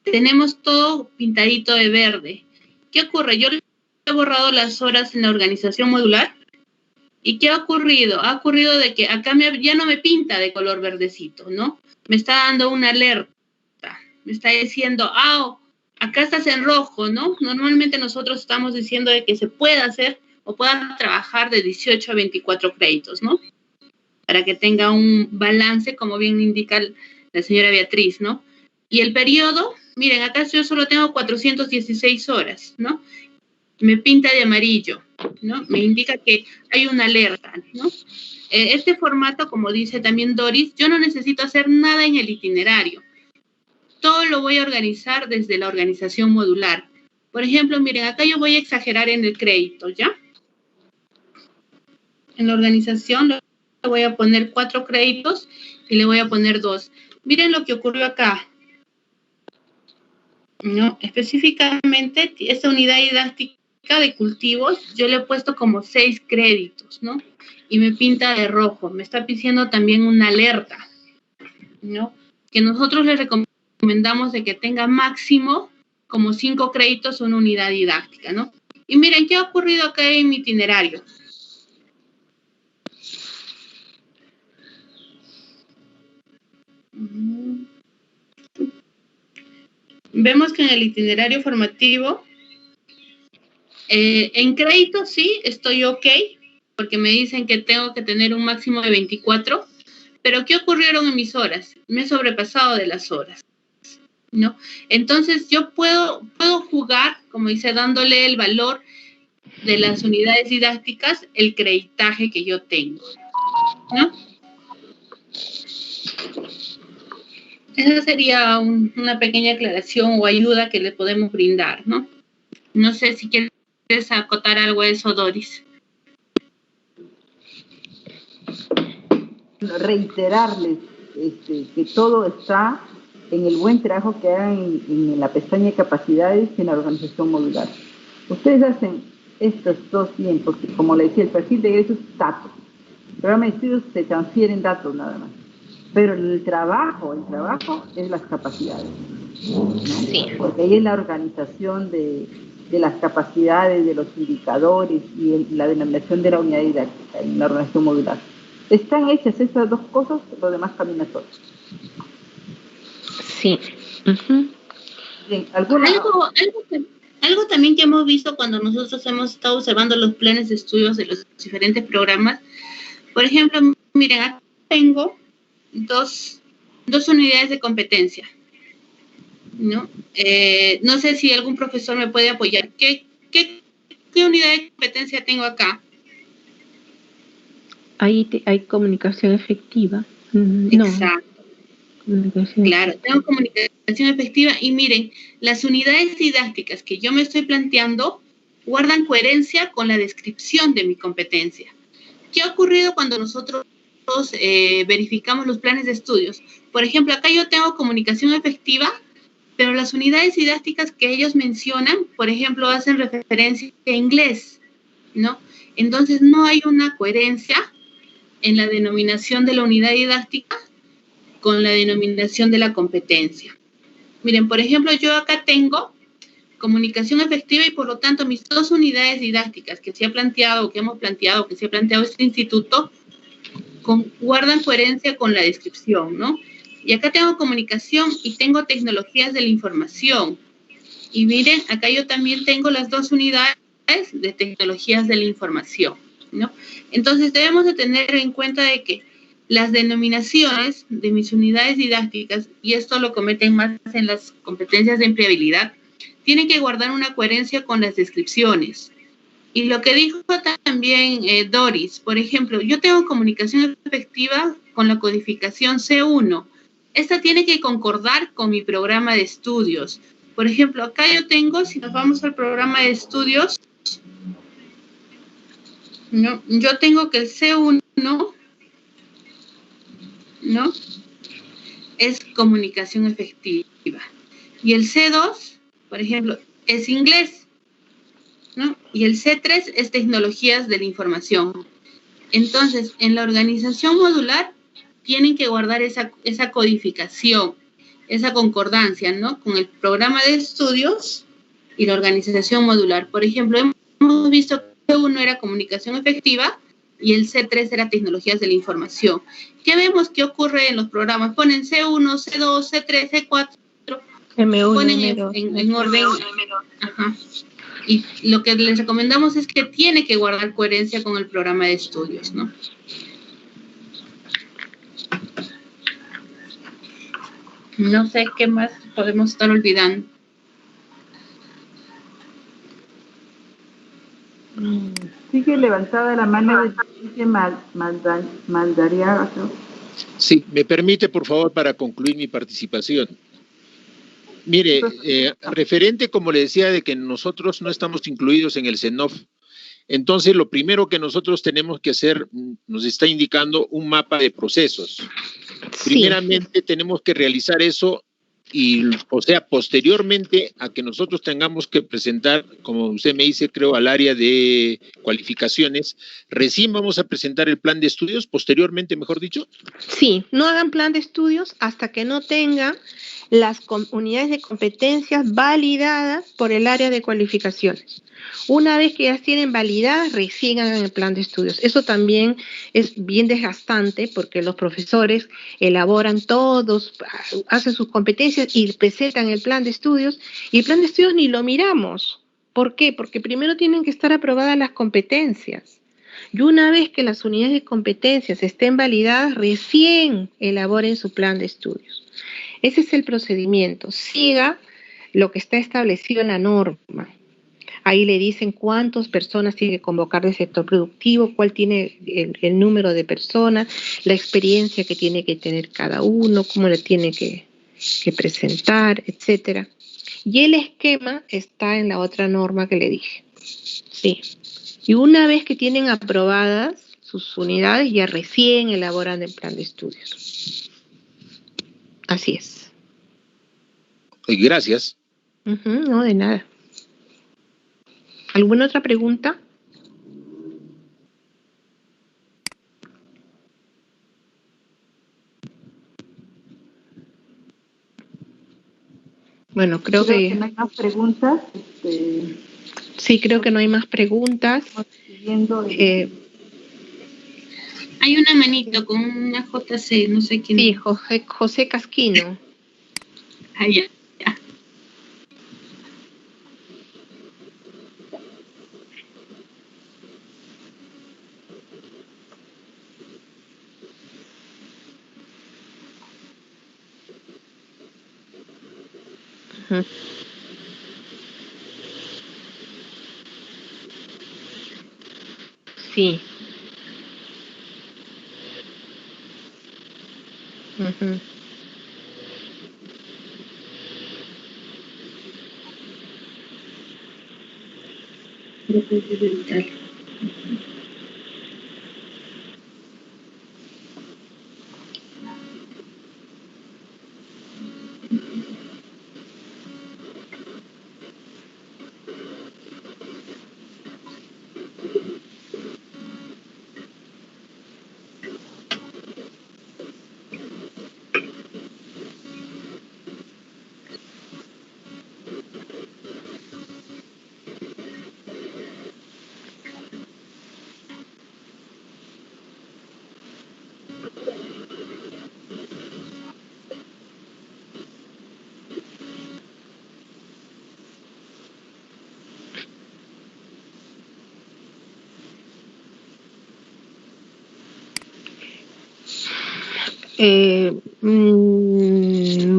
tenemos todo pintadito de verde. ¿Qué ocurre? Yo les he borrado las horas en la organización modular. ¿Y qué ha ocurrido? Ha ocurrido de que acá ya no me pinta de color verdecito, ¿no? Me está dando una alerta. Me está diciendo, acá estás en rojo, ¿no? Normalmente nosotros estamos diciendo de que se pueda hacer o pueda trabajar de 18 a 24 créditos, ¿no? Para que tenga un balance, como bien indica la señora Beatriz, ¿no? Y el periodo, miren, acá yo solo tengo 416 horas, ¿no? Me pinta de amarillo, ¿no? Me indica que hay una alerta, ¿no? Este formato, como dice también Doris, yo no necesito hacer nada en el itinerario. Todo lo voy a organizar desde la organización modular. Por ejemplo, miren, acá yo voy a exagerar en el crédito, ¿ya? En la organización le voy a poner 4 créditos y le voy a poner 2. Miren lo que ocurrió acá, ¿no? Específicamente, esta unidad didáctica didáctica de cultivos, yo le he puesto como 6 créditos, ¿no? Y me pinta de rojo, me está diciendo también una alerta, ¿no? Que nosotros le recomendamos de que tenga máximo como 5 créditos una unidad didáctica, ¿no? Y miren, ¿qué ha ocurrido acá en mi itinerario? Vemos que en el itinerario formativo, en créditos sí, estoy ok, porque me dicen que tengo que tener un máximo de 24, pero ¿qué ocurrieron en mis horas? Me he sobrepasado de las horas, ¿no? Entonces yo puedo jugar, como dice, dándole el valor de las unidades didácticas, el creditaje que yo tengo, ¿no? Esa sería una pequeña aclaración o ayuda que le podemos brindar, ¿no? No sé si quieres acotar algo a eso, Doris. Reiterarles que todo está en el buen trabajo que hagan en la pestaña de capacidades y en la organización modular. Ustedes hacen estos 2 tiempos, que como le decía, el perfil de egreso es datos. El programa de estudios se transfieren datos nada más. Pero el trabajo es las capacidades, ¿no? Sí. Porque ahí es la organización de las capacidades, de los indicadores y la denominación de la unidad didáctica en la organización modular. Están hechas estas 2 cosas, lo demás camina solo. Sí. Bien, algo también que hemos visto cuando nosotros hemos estado observando los planes de estudios de los diferentes programas. Por ejemplo, miren, acá tengo dos unidades de competencia, ¿no? No sé si algún profesor me puede apoyar. ¿Qué unidad de competencia tengo acá? Ahí hay comunicación efectiva. Exacto. Claro, tengo comunicación efectiva y miren, las unidades didácticas que yo me estoy planteando guardan coherencia con la descripción de mi competencia. ¿Qué ha ocurrido cuando nosotros verificamos los planes de estudios? Por ejemplo, acá yo tengo comunicación efectiva, pero las unidades didácticas que ellos mencionan, por ejemplo, hacen referencia a inglés, ¿no? Entonces, no hay una coherencia en la denominación de la unidad didáctica con la denominación de la competencia. Miren, por ejemplo, yo acá tengo comunicación efectiva y por lo tanto mis 2 unidades didácticas que se ha planteado, que hemos planteado, que se ha planteado este instituto, guardan coherencia con la descripción, ¿no? Y acá tengo comunicación y tengo tecnologías de la información. Y miren, acá yo también tengo las 2 unidades de tecnologías de la información, ¿no? Entonces debemos de tener en cuenta de que las denominaciones de mis unidades didácticas, y esto lo cometen más en las competencias de empleabilidad, tienen que guardar una coherencia con las descripciones. Y lo que dijo también Doris, por ejemplo, yo tengo comunicación efectiva con la codificación C1. Esta tiene que concordar con mi programa de estudios. Por ejemplo, acá yo tengo, si nos vamos al programa de estudios, ¿no? Yo tengo que el C1, ¿no? Es comunicación efectiva. Y el C2, por ejemplo, es inglés, ¿no? Y el C3 es tecnologías de la información. Entonces, en la organización modular tienen que guardar esa codificación, esa concordancia, ¿no? Con el programa de estudios y la organización modular. Por ejemplo, hemos visto que C1 era comunicación efectiva y el C3 era tecnologías de la información. ¿Qué vemos que ocurre en los programas? Ponen C1, C2, C3, C4, M1, ponen M2, en orden. Ajá. Y lo que les recomendamos es que tiene que guardar coherencia con el programa de estudios, ¿no? No sé qué más podemos estar olvidando. Sigue levantada la mano de Maldariaga. Sí, me permite, por favor, para concluir mi participación. Mire, referente, como le decía, de que nosotros no estamos incluidos en el CENOF, entonces lo primero que nosotros tenemos que hacer, nos está indicando un mapa de procesos. Sí. Primeramente tenemos que realizar eso y, o sea, posteriormente a que nosotros tengamos que presentar, como usted me dice, creo, al área de cualificaciones, recién vamos a presentar el plan de estudios, posteriormente, mejor dicho. Sí, no hagan plan de estudios hasta que no tengan las unidades de competencias validadas por el área de cualificaciones. Una vez que ya tienen validadas, recién hagan el plan de estudios. Eso también es bien desgastante porque los profesores elaboran todos, hacen sus competencias y presentan el plan de estudios, y el plan de estudios ni lo miramos. ¿Por qué? Porque primero tienen que estar aprobadas las competencias. Y una vez que las unidades de competencias estén validadas, recién elaboren su plan de estudios. Ese es el procedimiento. Siga lo que está establecido en la norma. Ahí le dicen cuántas personas tiene que convocar del sector productivo, cuál tiene el número de personas, la experiencia que tiene que tener cada uno, cómo le tiene que presentar, etcétera. Y el esquema está en la otra norma que le dije. Sí. Y una vez que tienen aprobadas sus unidades, ya recién elaboran el plan de estudios. Así es. Gracias. No, de nada. ¿Alguna otra pregunta? Bueno, creo que no hay más preguntas. Sí, creo que no hay más preguntas. Siguiendo Hay una manito con una JC, no sé quién. Sí, José Casquino. Ah, ya. Sí.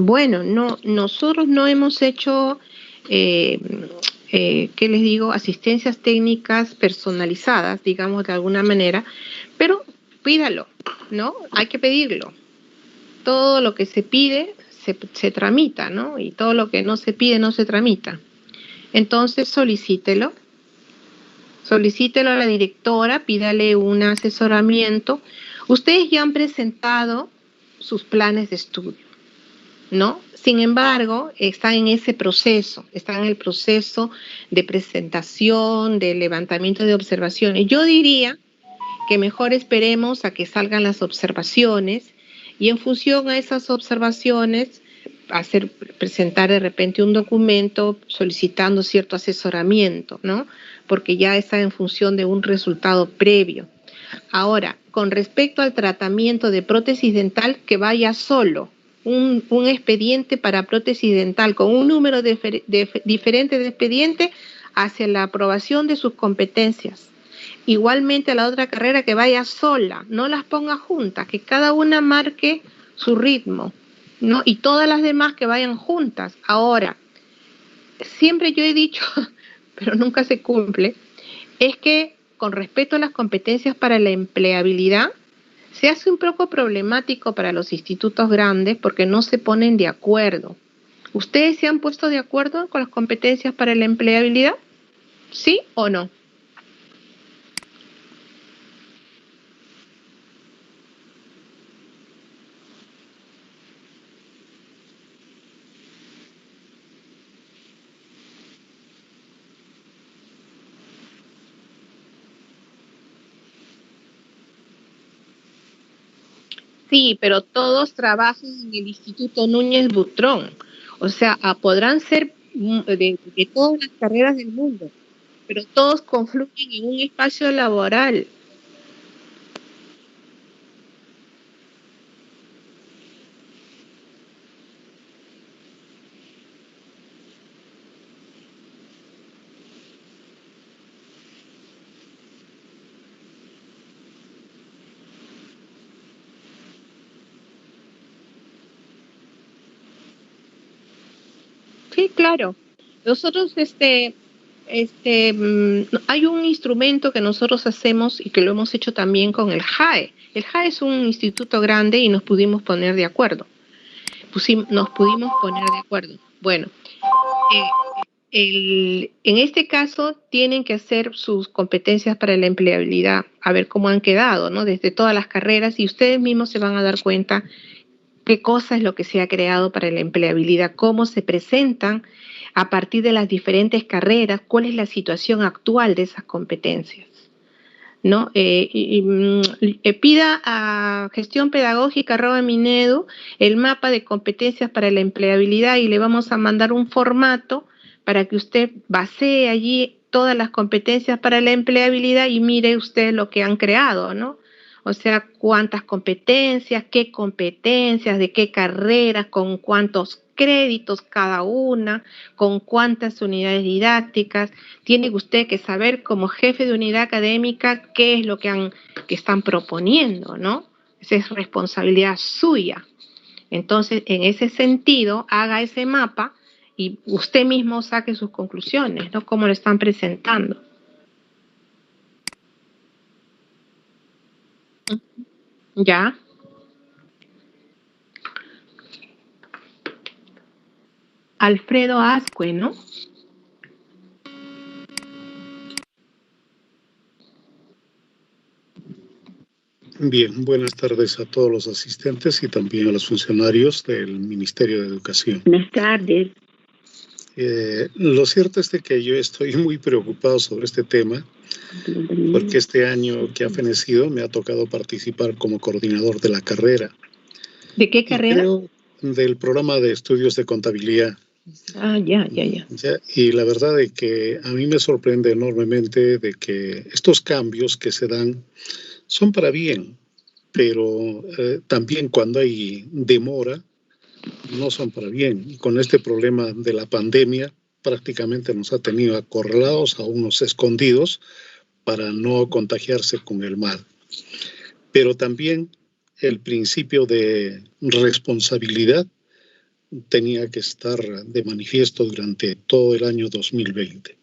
Bueno, no, nosotros no hemos hecho, ¿qué les digo? Asistencias técnicas personalizadas, digamos de alguna manera, pero pídalo, ¿no? Hay que pedirlo. Todo lo que se pide se tramita, ¿no? Y todo lo que no se pide no se tramita. Entonces solicítelo a la directora, pídale un asesoramiento. Ustedes ya han presentado sus planes de estudio, ¿no? Sin embargo, están en ese proceso, están en el proceso de presentación, de levantamiento de observaciones. Yo diría que mejor esperemos a que salgan las observaciones y en función a esas observaciones presentar de repente un documento solicitando cierto asesoramiento, ¿no? Porque ya está en función de un resultado previo. Ahora, con respecto al tratamiento de prótesis dental, que vaya solo, un expediente para prótesis dental con un número diferente de expediente hacia la aprobación de sus competencias. Igualmente a la otra carrera que vaya sola, no las ponga juntas, que cada una marque su ritmo, ¿no? Y todas las demás que vayan juntas. Ahora, siempre yo he dicho, pero nunca se cumple, es que con respecto a las competencias para la empleabilidad, se hace un poco problemático para los institutos grandes porque no se ponen de acuerdo. ¿Ustedes se han puesto de acuerdo con las competencias para la empleabilidad? ¿Sí o no? Sí, pero todos trabajan en el Instituto Núñez Butrón. O sea, podrán ser de todas las carreras del mundo, pero todos confluyen en un espacio laboral. Sí, claro. Nosotros, hay un instrumento que nosotros hacemos y que lo hemos hecho también con el JAE. El JAE es un instituto grande y nos pudimos poner de acuerdo. Nos pudimos poner de acuerdo. Bueno, en este caso tienen que hacer sus competencias para la empleabilidad, a ver cómo han quedado, ¿no? Desde todas las carreras, y ustedes mismos se van a dar cuenta qué cosa es lo que se ha creado para la empleabilidad, cómo se presentan a partir de las diferentes carreras, cuál es la situación actual de esas competencias, ¿no? Pida a gestiónpedagógica@minedu el mapa de competencias para la empleabilidad y le vamos a mandar un formato para que usted basee allí todas las competencias para la empleabilidad y mire usted lo que han creado, ¿no? O sea, cuántas competencias, de qué carreras, con cuántos créditos cada una, con cuántas unidades didácticas. Tiene usted que saber como jefe de unidad académica qué es lo que están proponiendo, ¿no? Esa es responsabilidad suya. Entonces, en ese sentido, haga ese mapa y usted mismo saque sus conclusiones, ¿no? Cómo lo están presentando. ¿Ya? Alfredo Azcue, ¿no? Bien, buenas tardes a todos los asistentes y también a los funcionarios del Ministerio de Educación. Buenas tardes. Lo cierto es de que yo estoy muy preocupado sobre este tema porque este año que ha fenecido me ha tocado participar como coordinador de la carrera. ¿De qué carrera? Creo del programa de estudios de contabilidad. Ah, ya. Y la verdad es que a mí me sorprende enormemente de que estos cambios que se dan son para bien, pero también cuando hay demora no son para bien. Y con este problema de la pandemia prácticamente nos ha tenido acorralados, a unos escondidos, para no contagiarse con el mal. Pero también el principio de responsabilidad tenía que estar de manifiesto durante todo el año 2020.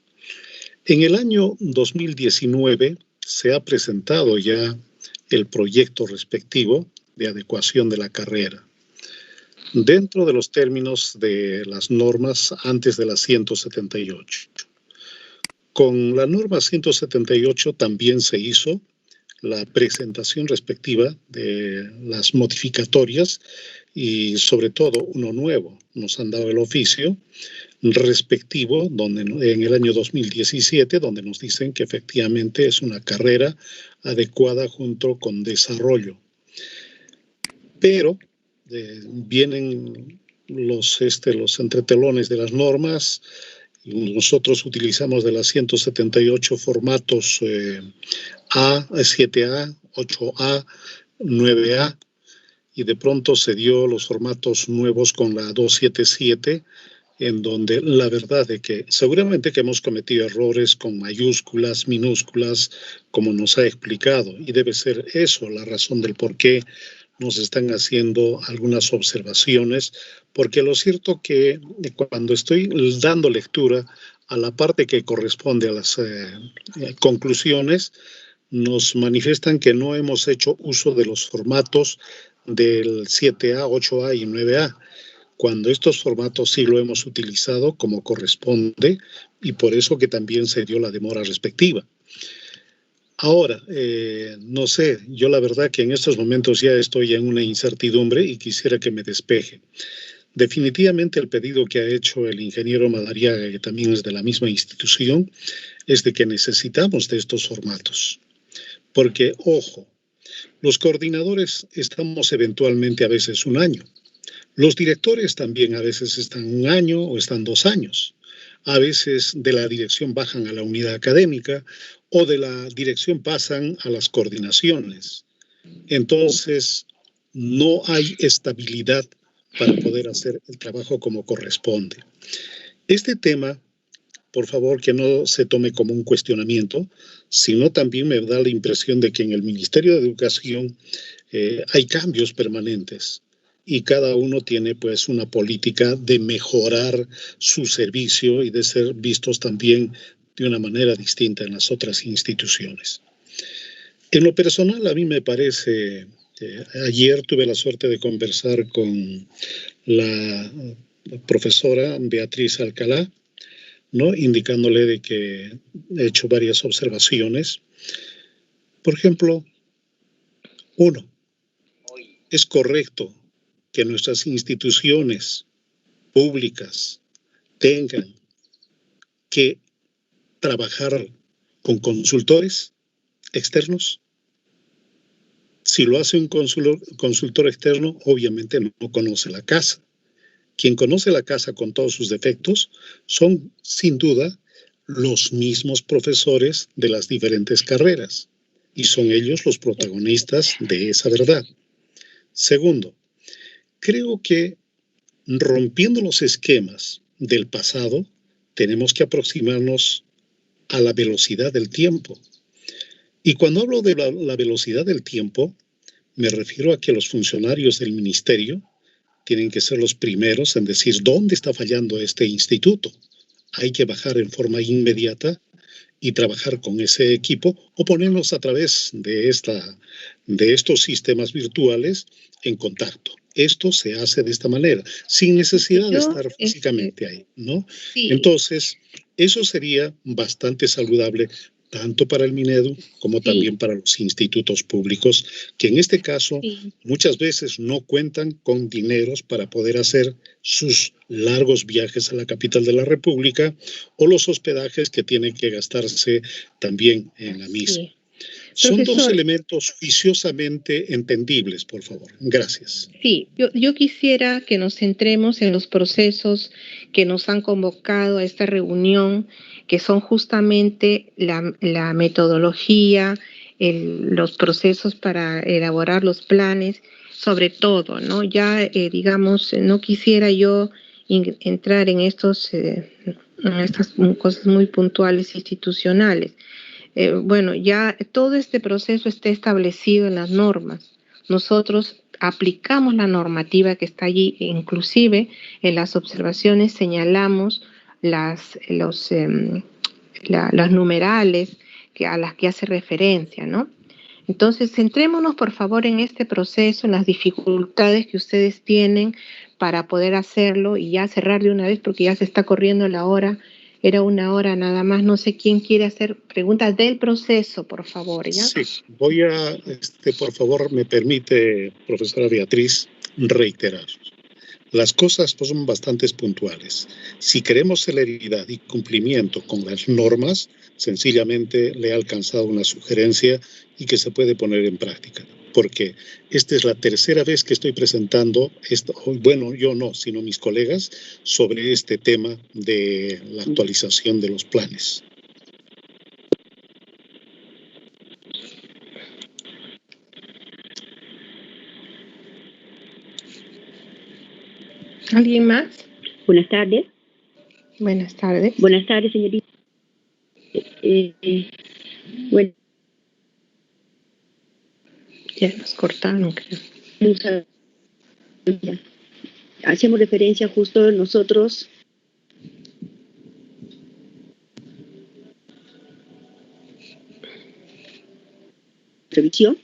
En el año 2019 se ha presentado ya el proyecto respectivo de adecuación de la carrera, dentro de los términos de las normas antes de la 178. Con la norma 178 también se hizo la presentación respectiva de las modificatorias y sobre todo uno nuevo. Nos han dado el oficio respectivo donde en el año 2017, donde nos dicen que efectivamente es una carrera adecuada junto con desarrollo. Pero vienen los entretelones de las normas. Nosotros utilizamos de las 178 formatos A, 7A, 8A, 9A, y de pronto se dio los formatos nuevos con la 277, en donde la verdad es que seguramente que hemos cometido errores con mayúsculas, minúsculas, como nos ha explicado, y debe ser eso la razón del por qué nos están haciendo algunas observaciones, porque lo cierto que cuando estoy dando lectura a la parte que corresponde a las conclusiones, nos manifiestan que no hemos hecho uso de los formatos del 7A, 8A y 9A, cuando estos formatos sí lo hemos utilizado como corresponde y por eso que también se dio la demora respectiva. Ahora, no sé, yo la verdad que en estos momentos ya estoy en una incertidumbre y quisiera que me despeje. Definitivamente el pedido que ha hecho el ingeniero Madariaga, que también es de la misma institución, es de que necesitamos de estos formatos. Porque, ojo, Los coordinadores estamos eventualmente a veces un año. Los directores también a veces están un año o están 2 años. A veces de la dirección bajan a la unidad académica o de la dirección pasan a las coordinaciones. Entonces, no hay estabilidad para poder hacer el trabajo como corresponde. Este tema, por favor, que no se tome como un cuestionamiento, sino también me da la impresión de que en el Ministerio de Educación hay cambios permanentes y cada uno tiene pues una política de mejorar su servicio y de ser vistos también de una manera distinta en las otras instituciones. En lo personal, a mí me parece, ayer tuve la suerte de conversar con la profesora Beatriz Alcalá, ¿no? Indicándole de que he hecho varias observaciones. Por ejemplo, 1, es correcto que nuestras instituciones públicas tengan que trabajar con consultores externos. Si lo hace un consultor externo, obviamente no conoce la casa. Quien conoce la casa con todos sus defectos son, sin duda, los mismos profesores de las diferentes carreras, y son ellos los protagonistas de esa verdad. Segundo, creo que rompiendo los esquemas del pasado, tenemos que aproximarnos a la velocidad del tiempo. Y cuando hablo de la velocidad del tiempo, me refiero a que los funcionarios del ministerio tienen que ser los primeros en decir dónde está fallando este instituto. Hay que bajar en forma inmediata y trabajar con ese equipo o ponernos a través de estos sistemas virtuales en contacto. Esto se hace de esta manera, sin necesidad de estar físicamente ahí, ¿no? Sí. Entonces, eso sería bastante saludable tanto para el Minedu como también para los institutos públicos, que en este caso muchas veces no cuentan con dineros para poder hacer sus largos viajes a la capital de la República o los hospedajes que tienen que gastarse también en la misma. Sí. Son Profesor, 2 elementos juiciosamente entendibles, por favor. Gracias. Sí, yo quisiera que nos centremos en los procesos que nos han convocado a esta reunión, que son justamente la metodología, los procesos para elaborar los planes, sobre todo, ¿no? Ya, digamos, no quisiera yo entrar en estas cosas muy puntuales institucionales. Bueno, ya todo este proceso está establecido en las normas. Nosotros aplicamos la normativa que está allí, inclusive en las observaciones señalamos las numerales a las que hace referencia, ¿no? Entonces, centrémonos por favor en este proceso, en las dificultades que ustedes tienen para poder hacerlo y ya cerrar de una vez porque ya se está corriendo la hora. Era 1 hora nada más. No sé quién quiere hacer preguntas del proceso, por favor, ¿ya? Sí, voy a, por favor, me permite, profesora Beatriz, reiterar. Las cosas pues, son bastante puntuales. Si queremos celeridad y cumplimiento con las normas, sencillamente le he alcanzado una sugerencia y que se puede poner en práctica. Porque esta es la 3ª vez que estoy presentando, bueno, yo no, sino mis colegas, sobre este tema de la actualización de los planes. ¿Alguien más? Buenas tardes. Buenas tardes. Buenas tardes, señorita. Bueno. Ya nos cortaron, creo. Hacemos referencia justo nosotros revisión,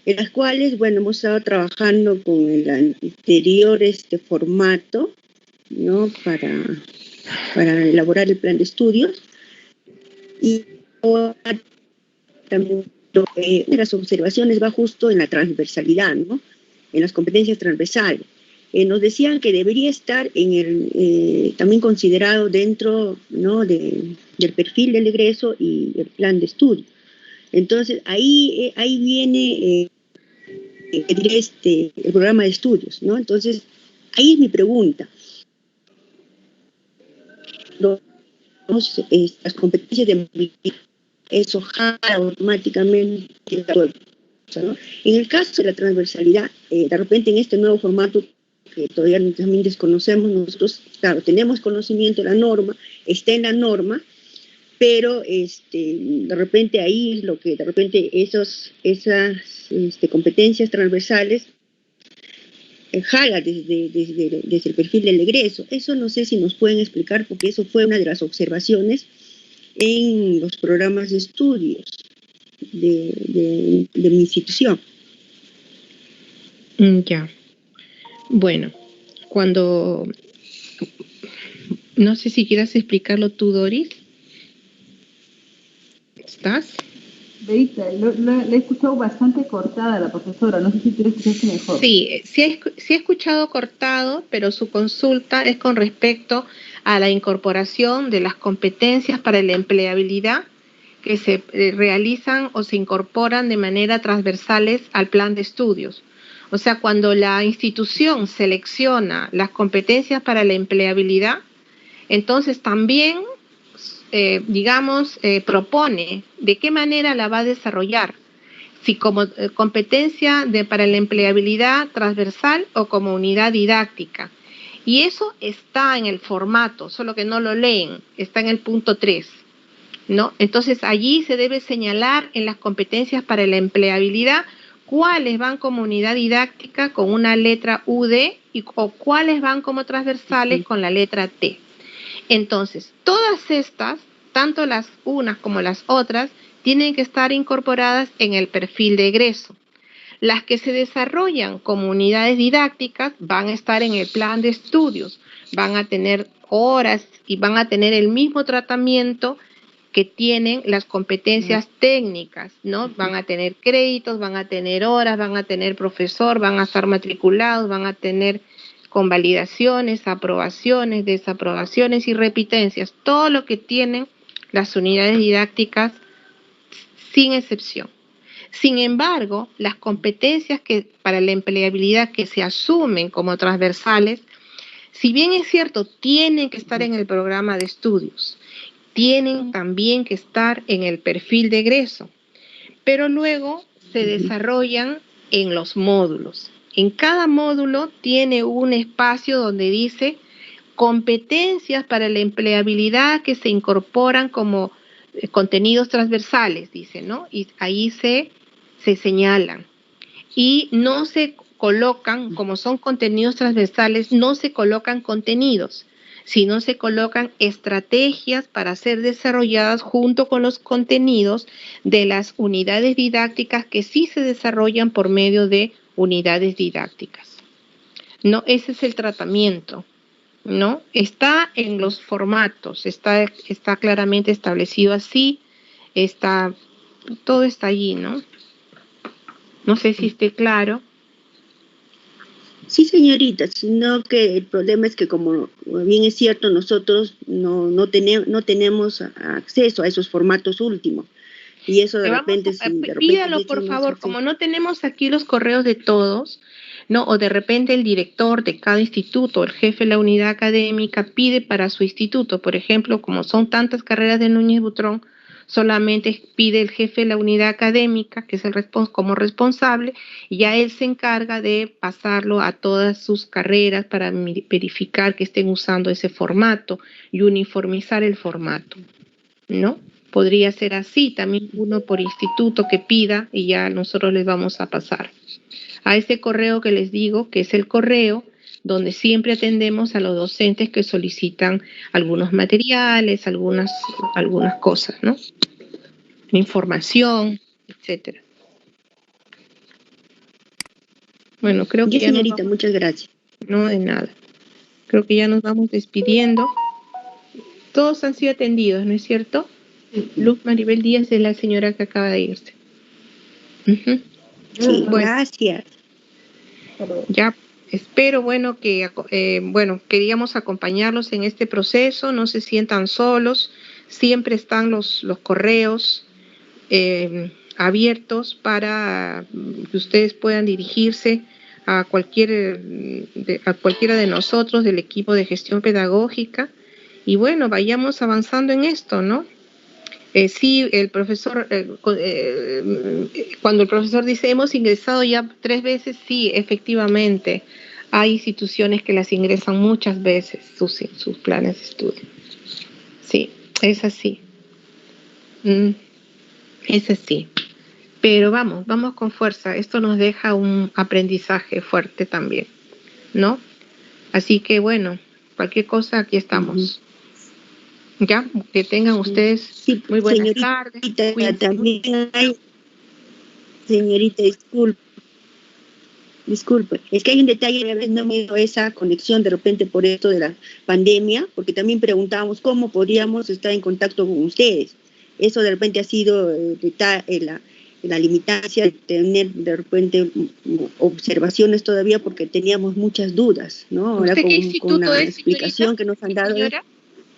en las cuales, bueno, hemos estado trabajando con el anterior formato, ¿no? Para elaborar el plan de estudios. Y también de las observaciones va justo en la transversalidad, ¿no? En las competencias transversales. Nos decían que debería estar también considerado dentro, ¿no? del perfil del egreso y el plan de estudio. Entonces, ahí viene el programa de estudios, ¿no? Entonces, ahí es mi pregunta. Las competencias de movilidad, eso jala automáticamente, ¿no? En el caso de la transversalidad, de repente en este nuevo formato que todavía también desconocemos, nosotros, claro, tenemos conocimiento de la norma, está en la norma, pero de repente ahí lo que de repente esas competencias transversales jala desde el perfil del egreso. Eso no sé si nos pueden explicar, porque eso fue una de las observaciones en los programas de estudios de mi institución. Ya. Bueno, no sé si quieras explicarlo tú, Doris. ¿Estás? Veita, le he escuchado bastante cortada a la profesora, no sé si tú la escuchaste mejor. Sí, he escuchado cortado, pero su consulta es con respecto a la incorporación de las competencias para la empleabilidad que se realizan o se incorporan de manera transversales al plan de estudios. O sea, cuando la institución selecciona las competencias para la empleabilidad, entonces también propone de qué manera la va a desarrollar, si como competencia para la empleabilidad transversal o como unidad didáctica. Y eso está en el formato, solo que no lo leen, está en el punto 3, ¿no? Entonces allí se debe señalar en las competencias para la empleabilidad cuáles van como unidad didáctica con una letra UD o cuáles van como transversales con la letra T. Entonces, todas estas, tanto las unas como las otras, tienen que estar incorporadas en el perfil de egreso. Las que se desarrollan como unidades didácticas van a estar en el plan de estudios, van a tener horas y van a tener el mismo tratamiento que tienen las competencias técnicas, ¿no? Van a tener créditos, van a tener horas, van a tener profesor, van a estar matriculados, van a tener convalidaciones, aprobaciones, desaprobaciones y repitencias, todo lo que tienen las unidades didácticas sin excepción. Sin embargo, las competencias para la empleabilidad que se asumen como transversales, si bien es cierto, tienen que estar en el programa de estudios, tienen también que estar en el perfil de egreso, pero luego se desarrollan en los módulos. En cada módulo tiene un espacio donde dice competencias para la empleabilidad que se incorporan como contenidos transversales, dice, ¿no? Y ahí se señalan. Y no se colocan, como son contenidos transversales, no se colocan contenidos, sino se colocan estrategias para ser desarrolladas junto con los contenidos de las unidades didácticas que sí se desarrollan por medio de unidades didácticas. No, ese es el tratamiento, ¿no? Está en los formatos, está claramente establecido así, todo está allí, ¿no? No sé si esté claro. Sí, señorita, sino que el problema es que, como bien es cierto, nosotros no tenemos acceso a esos formatos últimos. Y eso de repente... Pídalo, por favor, como no tenemos aquí los correos de todos, ¿no? O de repente el director de cada instituto, el jefe de la unidad académica, pide para su instituto, por ejemplo, como son tantas carreras de Núñez Butrón, solamente pide el jefe de la unidad académica, que es como responsable, y ya él se encarga de pasarlo a todas sus carreras para verificar que estén usando ese formato y uniformizar el formato, ¿no? Podría ser así, también uno por instituto que pida y ya nosotros les vamos a pasar a ese correo que les digo, que es el correo donde siempre atendemos a los docentes que solicitan algunos materiales, algunas cosas, ¿no? Información, etcétera. Bueno, creo que señorita, muchas gracias. No, de nada. Creo que ya nos vamos despidiendo. Todos han sido atendidos, ¿no es cierto? Luz Maribel Díaz es la señora que acaba de irse. Sí, bueno, gracias. Ya espero, queríamos acompañarlos en este proceso, no se sientan solos, siempre están los correos, abiertos para que ustedes puedan dirigirse a cualquiera de nosotros del equipo de gestión pedagógica y bueno, vayamos avanzando en esto, ¿no? Sí, el profesor, cuando el profesor dice hemos ingresado ya 3 veces, sí, efectivamente, hay instituciones que las ingresan muchas veces sus planes de estudio. Sí, es así. Es así. Pero vamos con fuerza. Esto nos deja un aprendizaje fuerte también, ¿no? Así que bueno, cualquier cosa, aquí estamos. Ya, que tengan ustedes muy buenas tardes. También hay, señorita, disculpe, es que hay un detalle, a veces no me dio esa conexión de repente por esto de la pandemia, porque también preguntábamos cómo podríamos estar en contacto con ustedes. Eso de repente ha sido la limitancia de tener de repente observaciones todavía porque teníamos muchas dudas, ¿no? Ahora con la explicación que nos han dado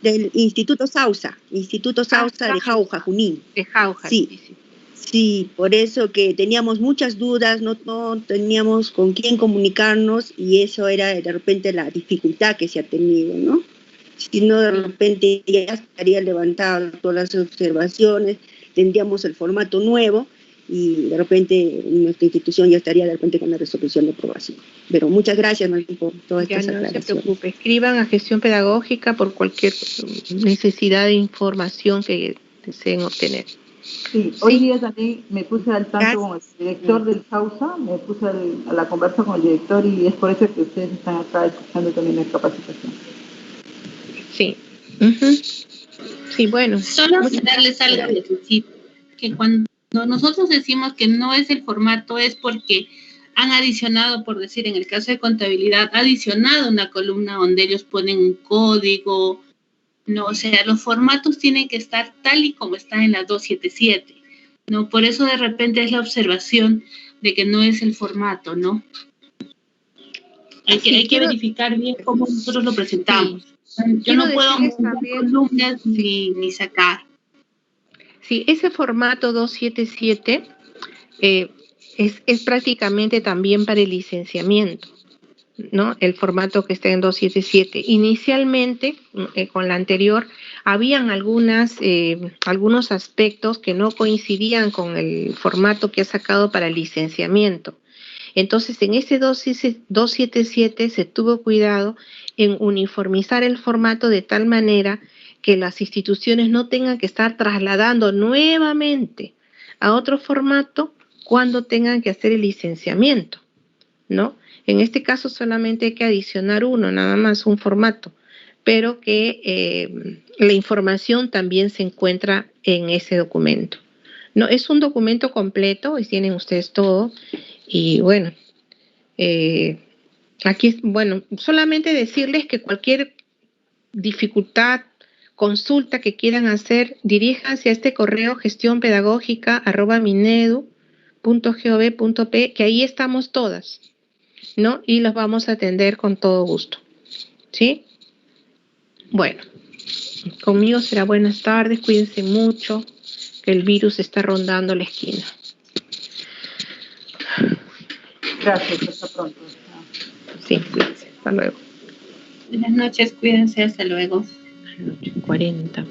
del Instituto Sausa de Jauja, Junín. De Jauja, sí, por eso que teníamos muchas dudas, no teníamos con quién comunicarnos y eso era de repente la dificultad que se ha tenido, ¿no? Si no, de repente ya estaría levantado todas las observaciones, tendríamos el formato nuevo y de repente nuestra institución ya estaría de repente con la resolución de aprobación. Pero muchas gracias, Martín, por todas estas aclaraciones. No se preocupe, escriban a gestión pedagógica por cualquier necesidad de información que deseen obtener. Sí, hoy día también me puse al tanto con el director del Sausa, me puse a la conversa con el director y es por eso que ustedes están acá escuchando también la capacitación. Sí. Sí, bueno. Solo darles algo al principio, que cuando nosotros decimos que no es el formato es porque han adicionado, por decir, en el caso de contabilidad, adicionado una columna donde ellos ponen un código, no, o sea, los formatos tienen que estar tal y como están en la 277, ¿no? Por eso de repente es la observación de que no es el formato, ¿no? Hay que verificar bien cómo nosotros lo presentamos. Sí. Yo no puedo montar columnas ni sacar. Sí, ese formato 277 es prácticamente también para el licenciamiento, ¿no? El formato que está en 277. Inicialmente, con la anterior, habían algunos aspectos que no coincidían con el formato que ha sacado para el licenciamiento. Entonces, en ese 277 se tuvo cuidado en uniformizar el formato de tal manera que las instituciones no tengan que estar trasladando nuevamente a otro formato cuando tengan que hacer el licenciamiento, ¿no? En este caso solamente hay que adicionar nada más un formato, pero que la información también se encuentra en ese documento. No, es un documento completo y tienen ustedes todo. Y bueno, aquí, bueno, solamente decirles que cualquier dificultad, consulta que quieran hacer, diríjanse a este correo gestionpedagógica@minedu.gov.p, que ahí estamos todas, ¿no? Y los vamos a atender con todo gusto, ¿sí? Bueno, conmigo será buenas tardes, cuídense mucho, que el virus está rondando la esquina. Gracias, hasta pronto. Sí, cuídense, hasta luego. Buenas noches, cuídense, hasta luego. 40.